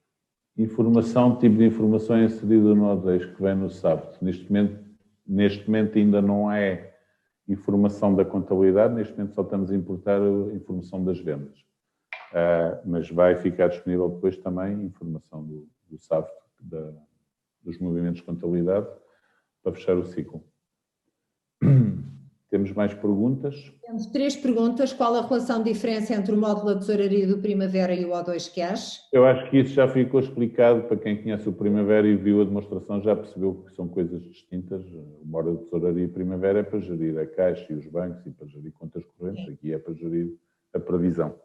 Informação, tipo de informação inserida no O2 que vem no SAP. Neste momento ainda não é informação da contabilidade, neste momento só estamos a importar a informação das vendas. Mas vai ficar disponível depois também informação do SAP, dos movimentos de contabilidade, para fechar o ciclo. Temos mais perguntas? Temos 3 perguntas. Qual a relação de diferença entre o módulo da tesouraria do Primavera e o O2 Cash? Eu acho que isso já ficou explicado para quem conhece o Primavera e viu a demonstração, já percebeu que são coisas distintas. O módulo de tesouraria Primavera é para gerir a caixa e os bancos e para gerir contas correntes. Sim. Aqui é para gerir a previsão.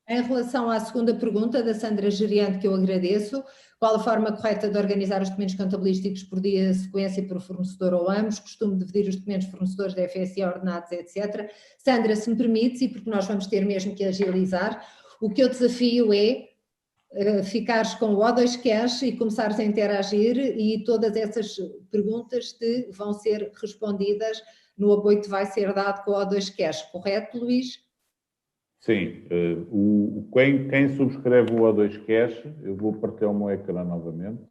Em relação à segunda pergunta da Sandra Geriante, que eu agradeço, qual a forma correta de organizar os documentos contabilísticos por dia, sequência, por fornecedor ou ambos? Costumo dividir os documentos fornecedores da FSI, ordenados, etc. Sandra, se me permites, e porque nós vamos ter mesmo que agilizar, o que eu desafio é ficares com o O2 Cash e começares a interagir, e todas essas perguntas vão ser respondidas no apoio que vai ser dado com o O2 Cash. Correto, Luís? Sim, quem subscreve o O2 Cash, eu vou partilhar o meu ecrã novamente.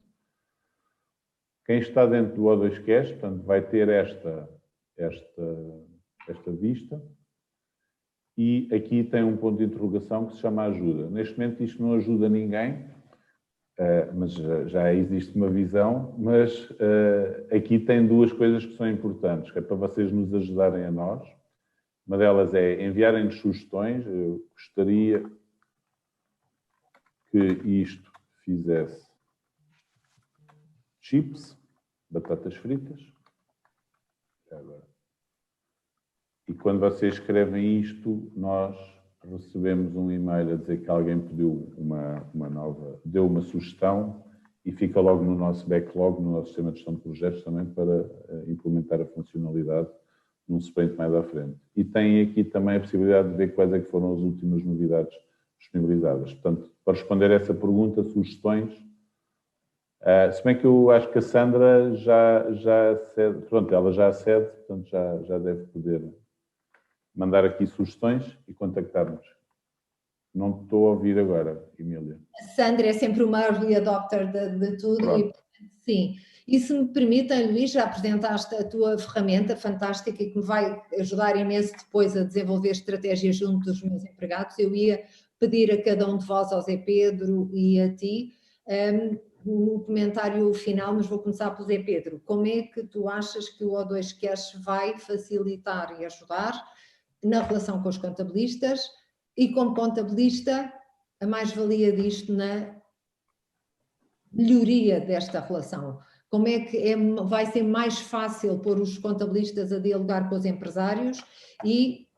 Quem está dentro do O2 Cash, portanto, vai ter esta vista. E aqui tem um ponto de interrogação que se chama ajuda. Neste momento isto não ajuda ninguém, mas já existe uma visão, mas aqui tem 2 coisas que são importantes, que é para vocês nos ajudarem a nós. Uma delas é enviarem-nos sugestões. Eu gostaria que isto fizesse chips, batatas fritas. E quando vocês escrevem isto, nós recebemos um e-mail a dizer que alguém pediu deu uma sugestão e fica logo no nosso backlog, no nosso sistema de gestão de projetos também para implementar a funcionalidade num sprint mais à frente. E tem aqui também a possibilidade de ver quais é que foram as últimas novidades disponibilizadas. Portanto, para responder a essa pergunta, sugestões, se bem que eu acho que a Sandra já acede, pronto, ela já acede, portanto já deve poder mandar aqui sugestões e contactar-nos. Não estou a ouvir agora, Emília. A Sandra é sempre uma early adopter de tudo. Pronto. E, sim. E se me permitem, Luís, já apresentaste a tua ferramenta fantástica e que me vai ajudar imenso depois a desenvolver estratégias junto dos meus empregados. Eu ia pedir a cada um de vós, ao Zé Pedro e a ti, um comentário final, mas vou começar pelo Zé Pedro. Como é que tu achas que o O2 Cash vai facilitar e ajudar na relação com os contabilistas e, como contabilista, a mais-valia disto na melhoria desta relação? Como é que vai ser mais fácil pôr os contabilistas a dialogar com os empresários e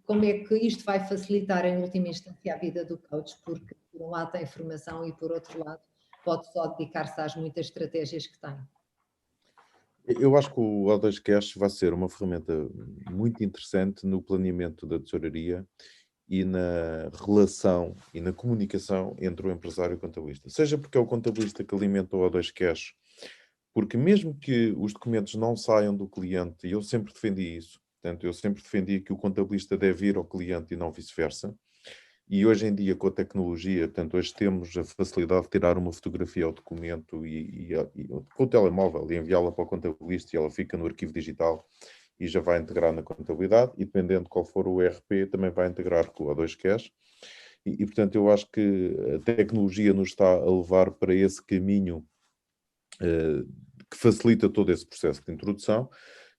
como é que isto vai facilitar, em última instância, a vida do coach? Porque, por um lado, tem formação e, por outro lado, pode só dedicar-se às muitas estratégias que tem. Eu acho que o O2 Cash vai ser uma ferramenta muito interessante no planeamento da tesouraria e na relação e na comunicação entre o empresário e o contabilista. Seja porque é o contabilista que alimenta o O2 Cash, porque mesmo que os documentos não saiam do cliente, e eu sempre defendi isso, portanto, eu sempre defendi que o contabilista deve ir ao cliente e não vice-versa, E hoje em dia, com a tecnologia, portanto, hoje temos a facilidade de tirar uma fotografia ao documento e com o telemóvel e enviá-la para o contabilista, e ela fica no arquivo digital e já vai integrar na contabilidade, e dependendo de qual for o ERP, também vai integrar com o O2 Cash. Portanto, eu acho que a tecnologia nos está a levar para esse caminho que facilita todo esse processo de introdução.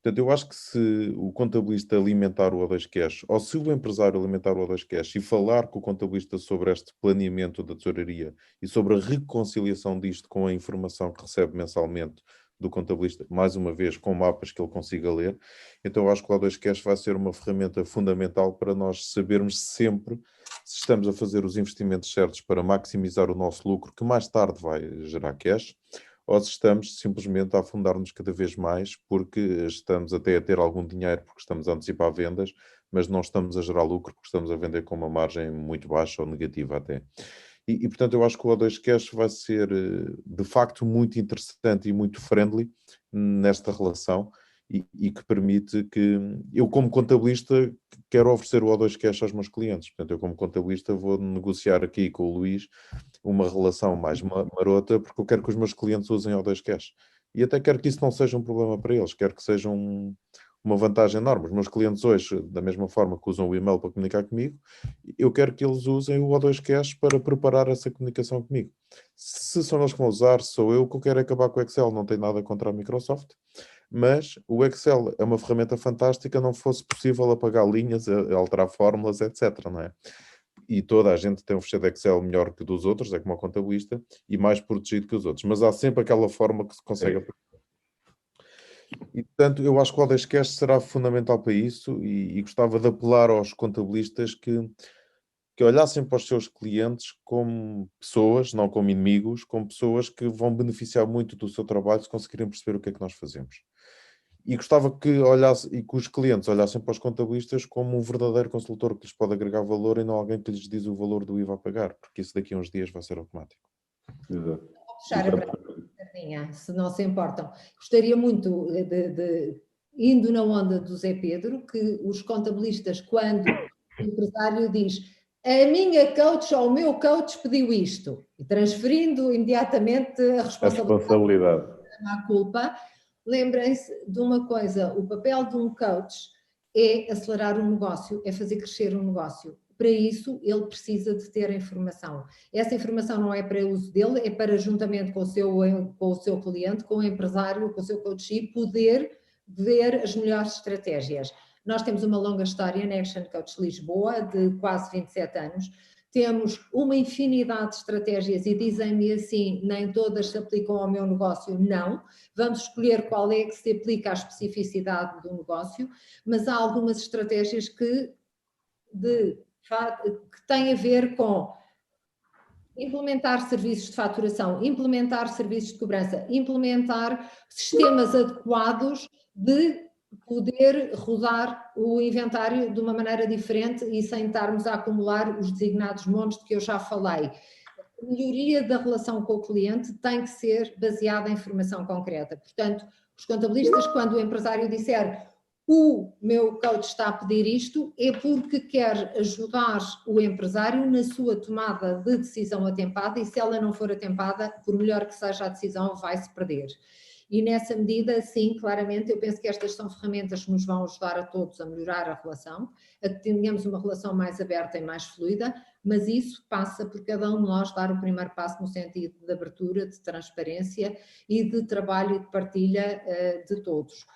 Portanto, eu acho que se o contabilista alimentar o O2 Cash, ou se o empresário alimentar o O2 Cash e falar com o contabilista sobre este planeamento da tesouraria e sobre a reconciliação disto com a informação que recebe mensalmente do contabilista, mais uma vez com mapas que ele consiga ler, então eu acho que o O2 Cash vai ser uma ferramenta fundamental para nós sabermos sempre se estamos a fazer os investimentos certos para maximizar o nosso lucro, que mais tarde vai gerar cash, ou se estamos simplesmente a afundar-nos cada vez mais porque estamos até a ter algum dinheiro porque estamos a antecipar vendas, mas não estamos a gerar lucro porque estamos a vender com uma margem muito baixa ou negativa até. Portanto, eu acho que o O2 Cash vai ser, de facto, muito interessante e muito friendly nesta relação e que permite que eu, como contabilista, quero oferecer o O2 Cash aos meus clientes. Portanto, eu, como contabilista, vou negociar aqui com o Luís uma relação mais marota, porque eu quero que os meus clientes usem o O2 Cash. E até quero que isso não seja um problema para eles, quero que seja uma vantagem enorme. Os meus clientes hoje, da mesma forma que usam o e-mail para comunicar comigo, eu quero que eles usem o O2 Cash para preparar essa comunicação comigo. Se são eles que vão usar, sou eu que eu quero acabar com o Excel, não tenho nada contra a Microsoft, mas o Excel é uma ferramenta fantástica, não fosse possível apagar linhas, alterar fórmulas, etc, não é? E toda a gente tem um fecheiro de Excel melhor que dos outros, é como o contabilista, e mais protegido que os outros, mas há sempre aquela forma que se consegue apagar. E, portanto, eu acho que o O2 Cash será fundamental para isso e gostava de apelar aos contabilistas que olhassem para os seus clientes como pessoas, não como inimigos, como pessoas que vão beneficiar muito do seu trabalho se conseguirem perceber o que é que nós fazemos. E gostava que os clientes olhassem para os contabilistas como um verdadeiro consultor que lhes pode agregar valor e não alguém que lhes diz o valor do IVA a pagar, porque isso daqui a uns dias vai ser automático. Exato. Vou fechar a brandinha, se não se importam. Gostaria muito indo na onda do Zé Pedro, que os contabilistas, quando o empresário diz a minha coach ou o meu coach pediu isto, e transferindo imediatamente a responsabilidade. À culpa, lembrem-se de uma coisa, o papel de um coach é acelerar um negócio, é fazer crescer um negócio. Para isso, ele precisa de ter a informação. Essa informação não é para uso dele, é para, juntamente com o seu cliente, com o empresário, com o seu coach, poder ver as melhores estratégias. Nós temos uma longa história na Action Coach Lisboa, de quase 27 anos. Temos uma infinidade de estratégias e dizem-me assim, nem todas se aplicam ao meu negócio, não. Vamos escolher qual é que se aplica à especificidade do negócio, mas há algumas estratégias que têm a ver com implementar serviços de faturação, implementar serviços de cobrança, implementar sistemas adequados de poder rodar o inventário de uma maneira diferente e sem estarmos a acumular os designados montes de que eu já falei. A melhoria da relação com o cliente tem que ser baseada em informação concreta. Portanto, os contabilistas, quando o empresário disser o meu coach está a pedir isto, é porque quer ajudar o empresário na sua tomada de decisão atempada, e se ela não for atempada, por melhor que seja a decisão, vai-se perder. E nessa medida, sim, claramente, eu penso que estas são ferramentas que nos vão ajudar a todos a melhorar a relação, a que tenhamos uma relação mais aberta e mais fluida, mas isso passa por cada um de nós dar o primeiro passo no sentido de abertura, de transparência e de trabalho e de partilha de todos.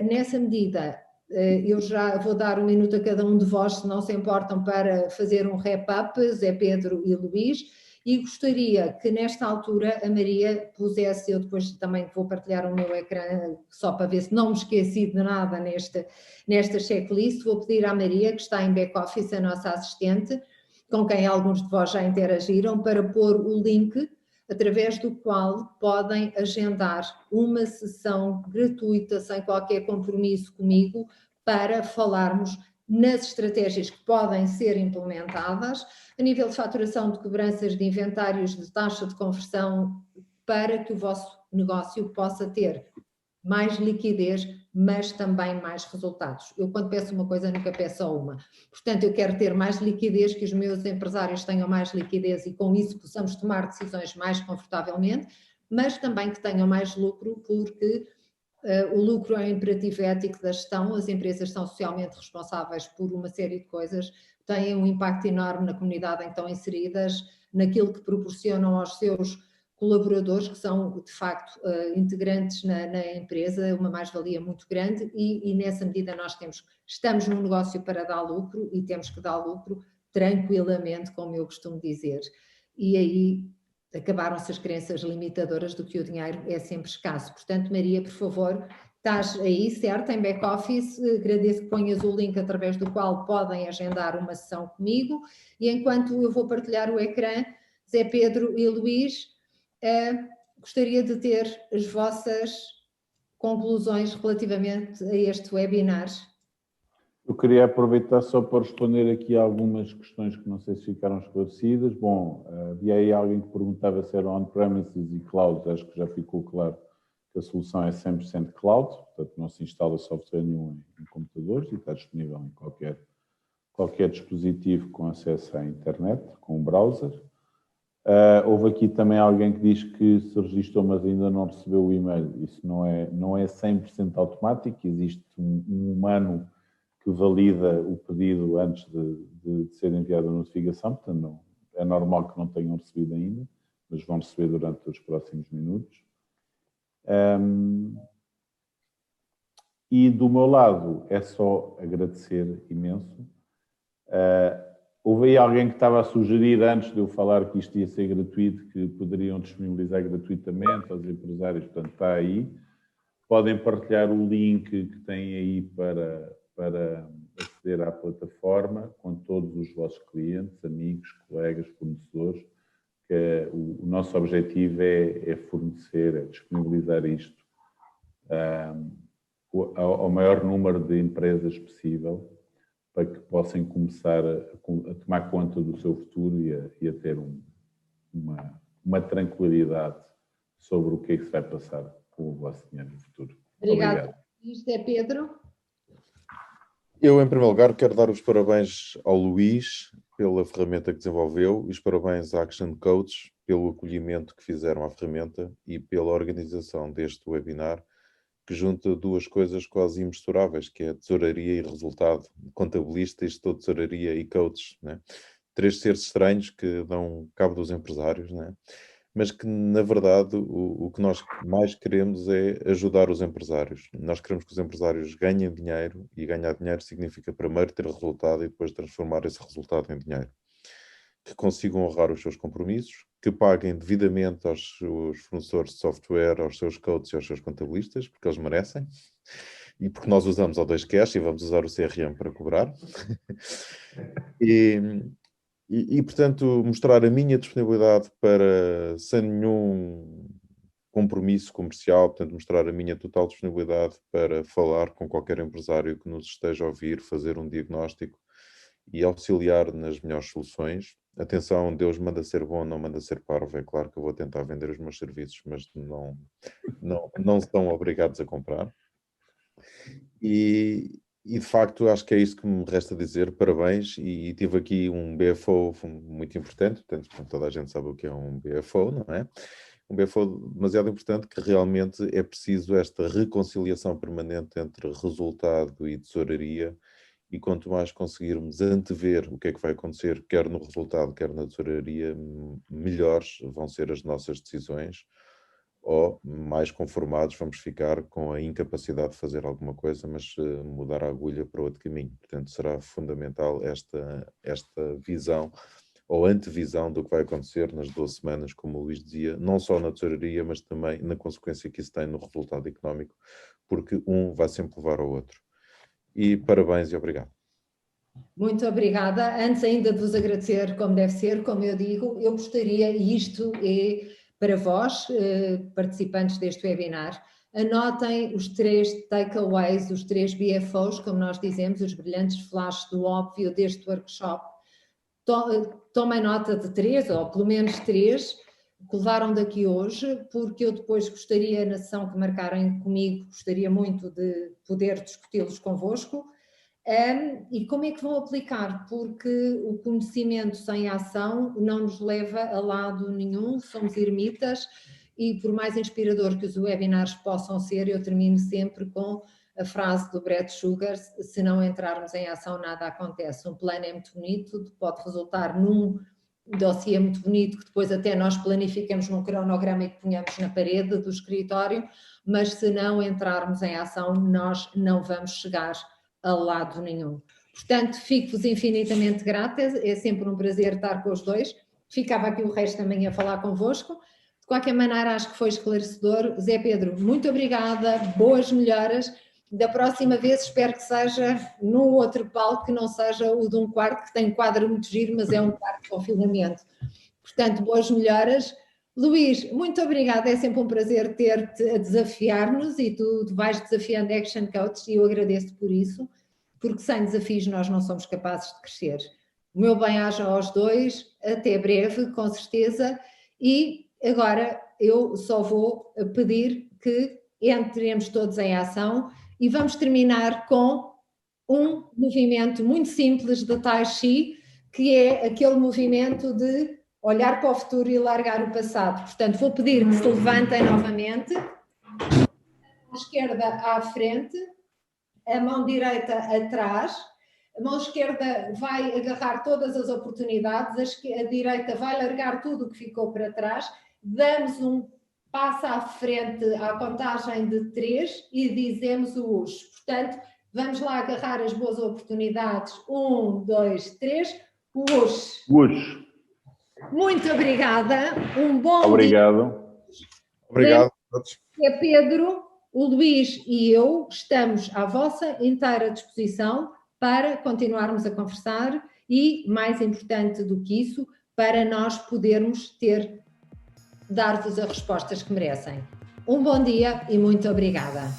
Nessa medida, eu já vou dar um minuto a cada um de vós, se não se importam, para fazer um wrap-up, Zé Pedro e Luís, e gostaria que nesta altura a Maria pusesse, eu depois também vou partilhar o meu ecrã só para ver se não me esqueci de nada nesta checklist, vou pedir à Maria, que está em back-office, a nossa assistente, com quem alguns de vós já interagiram, para pôr o link através do qual podem agendar uma sessão gratuita, sem qualquer compromisso comigo, para falarmos nas estratégias que podem ser implementadas, a nível de faturação, de cobranças, de inventários, de taxa de conversão, para que o vosso negócio possa ter mais liquidez, mas também mais resultados. Eu, quando peço uma coisa, nunca peço só uma. Portanto, eu quero ter mais liquidez, que os meus empresários tenham mais liquidez e com isso possamos tomar decisões mais confortavelmente, mas também que tenham mais lucro, porque o lucro é um imperativo ético da gestão, as empresas são socialmente responsáveis por uma série de coisas, têm um impacto enorme na comunidade em que estão inseridas, naquilo que proporcionam aos seus colaboradores, que são de facto integrantes na empresa, uma mais-valia muito grande e nessa medida nós estamos num negócio para dar lucro e temos que dar lucro tranquilamente, como eu costumo dizer. E aí acabaram-se as crenças limitadoras do que o dinheiro é sempre escasso. Portanto, Maria, por favor, estás aí, certo, em back-office, agradeço que ponhas o link através do qual podem agendar uma sessão comigo e enquanto eu vou partilhar o ecrã, Zé Pedro e Luís, gostaria de ter as vossas conclusões relativamente a este webinar. Eu queria aproveitar só para responder aqui a algumas questões que não sei se ficaram esclarecidas. Bom, havia aí alguém que perguntava se era on-premises e cloud. Acho que já ficou claro que a solução é 100% cloud, portanto não se instala software nenhum em computadores e está disponível em qualquer dispositivo com acesso à internet, com um browser. Houve aqui também alguém que diz que se registrou, mas ainda não recebeu o e-mail. Isso não é 100% automático, existe um humano que valida o pedido antes de ser enviada a notificação, portanto não, é normal que não tenham recebido ainda, mas vão receber durante os próximos minutos. E do meu lado é só agradecer imenso. Houve aí alguém que estava a sugerir, antes de eu falar que isto ia ser gratuito, que poderiam disponibilizar gratuitamente aos empresários, portanto está aí. Podem partilhar o link que têm aí para aceder à plataforma com todos os vossos clientes, amigos, colegas, fornecedores, que o nosso objetivo é fornecer, é disponibilizar isto ao maior número de empresas possível para que possam começar a tomar conta do seu futuro e a ter uma tranquilidade sobre o que é que se vai passar com o vosso dinheiro no futuro. Obrigado. Isto é Pedro. Eu, em primeiro lugar, quero dar os parabéns ao Luís pela ferramenta que desenvolveu e os parabéns à Action Coach pelo acolhimento que fizeram à ferramenta e pela organização deste webinar, que junta duas coisas quase imensuráveis, que é a tesouraria e resultado, contabilista, gestor de tesouraria e coach, né? Três seres estranhos que dão cabo dos empresários, né? Mas que, na verdade, o que nós mais queremos é ajudar os empresários. Nós queremos que os empresários ganhem dinheiro, e ganhar dinheiro significa primeiro ter resultado e depois transformar esse resultado em dinheiro. Que consigam honrar os seus compromissos, que paguem devidamente aos seus fornecedores de software, aos seus coaches e aos seus contabilistas, porque eles merecem, e porque nós usamos o 2Cash e vamos usar o CRM para cobrar. E, portanto, mostrar a minha disponibilidade para, sem nenhum compromisso comercial, portanto, mostrar a minha total disponibilidade para falar com qualquer empresário que nos esteja a ouvir, fazer um diagnóstico e auxiliar nas melhores soluções. Atenção, Deus manda ser bom, não manda ser parvo. É claro que eu vou tentar vender os meus serviços, mas não estão obrigados a comprar. E de facto, acho que é isso que me resta dizer. Parabéns. E tive aqui um BFO muito importante, portanto, toda a gente sabe o que é um BFO, não é? Um BFO demasiado importante, que realmente é preciso esta reconciliação permanente entre resultado e tesouraria, e quanto mais conseguirmos antever o que é que vai acontecer, quer no resultado, quer na tesouraria, melhores vão ser as nossas decisões, ou mais conformados vamos ficar com a incapacidade de fazer alguma coisa, mas mudar a agulha para outro caminho. Portanto, será fundamental esta visão, ou antevisão do que vai acontecer nas 12 semanas, como o Luís dizia, não só na tesouraria, mas também na consequência que isso tem no resultado económico, porque um vai sempre levar ao outro. E parabéns e obrigado. Muito obrigada. Antes ainda de vos agradecer, como deve ser, como eu digo, eu gostaria, e isto é para vós, participantes deste webinar, anotem os 3 takeaways, os 3 BFOs, como nós dizemos, os brilhantes flashes do óbvio deste workshop. Tomem nota de 3, ou pelo menos 3, que levaram daqui hoje, porque eu depois gostaria, na sessão que marcarem comigo, gostaria muito de poder discuti-los convosco. E como é que vão aplicar? Porque o conhecimento sem ação não nos leva a lado nenhum, somos ermitas, e por mais inspirador que os webinars possam ser, eu termino sempre com a frase do Brad Sugar: se não entrarmos em ação nada acontece. Um plano é muito bonito, pode resultar num dossiê muito bonito que depois até nós planificamos num cronograma e que ponhamos na parede do escritório, mas se não entrarmos em ação nós não vamos chegar a lado nenhum. Portanto, fico-vos infinitamente grata, é sempre um prazer estar com os dois. Ficava aqui o resto da manhã a falar convosco. De qualquer maneira, acho que foi esclarecedor. Zé Pedro, muito obrigada, boas melhoras. Da próxima vez espero que seja num outro palco, que não seja o de um quarto, que tem um quadro muito giro, mas é um quarto de confinamento. Portanto, boas melhoras. Luís, muito obrigada, é sempre um prazer ter-te a desafiar-nos, e tu vais desafiando Action Coach e eu agradeço por isso, porque sem desafios nós não somos capazes de crescer. O meu bem-aja aos dois, até breve, com certeza, e agora eu só vou pedir que entremos todos em ação e vamos terminar com um movimento muito simples de Tai Chi, que é aquele movimento de olhar para o futuro e largar o passado. Portanto, vou pedir que se levantem novamente, a mão esquerda à frente, a mão direita atrás, a mão esquerda vai agarrar todas as oportunidades, a direita vai largar tudo o que ficou para trás, damos um passo à frente à contagem de 3 e dizemos o UX. Portanto, vamos lá agarrar as boas oportunidades. 1, 2, 3, UX. UX. Muito obrigada, um bom Obrigado. dia. Obrigado a todos. É Pedro, o Luís e eu estamos à vossa inteira disposição para continuarmos a conversar e, mais importante do que isso, para nós podermos dar-vos as respostas que merecem. Um bom dia e muito obrigada.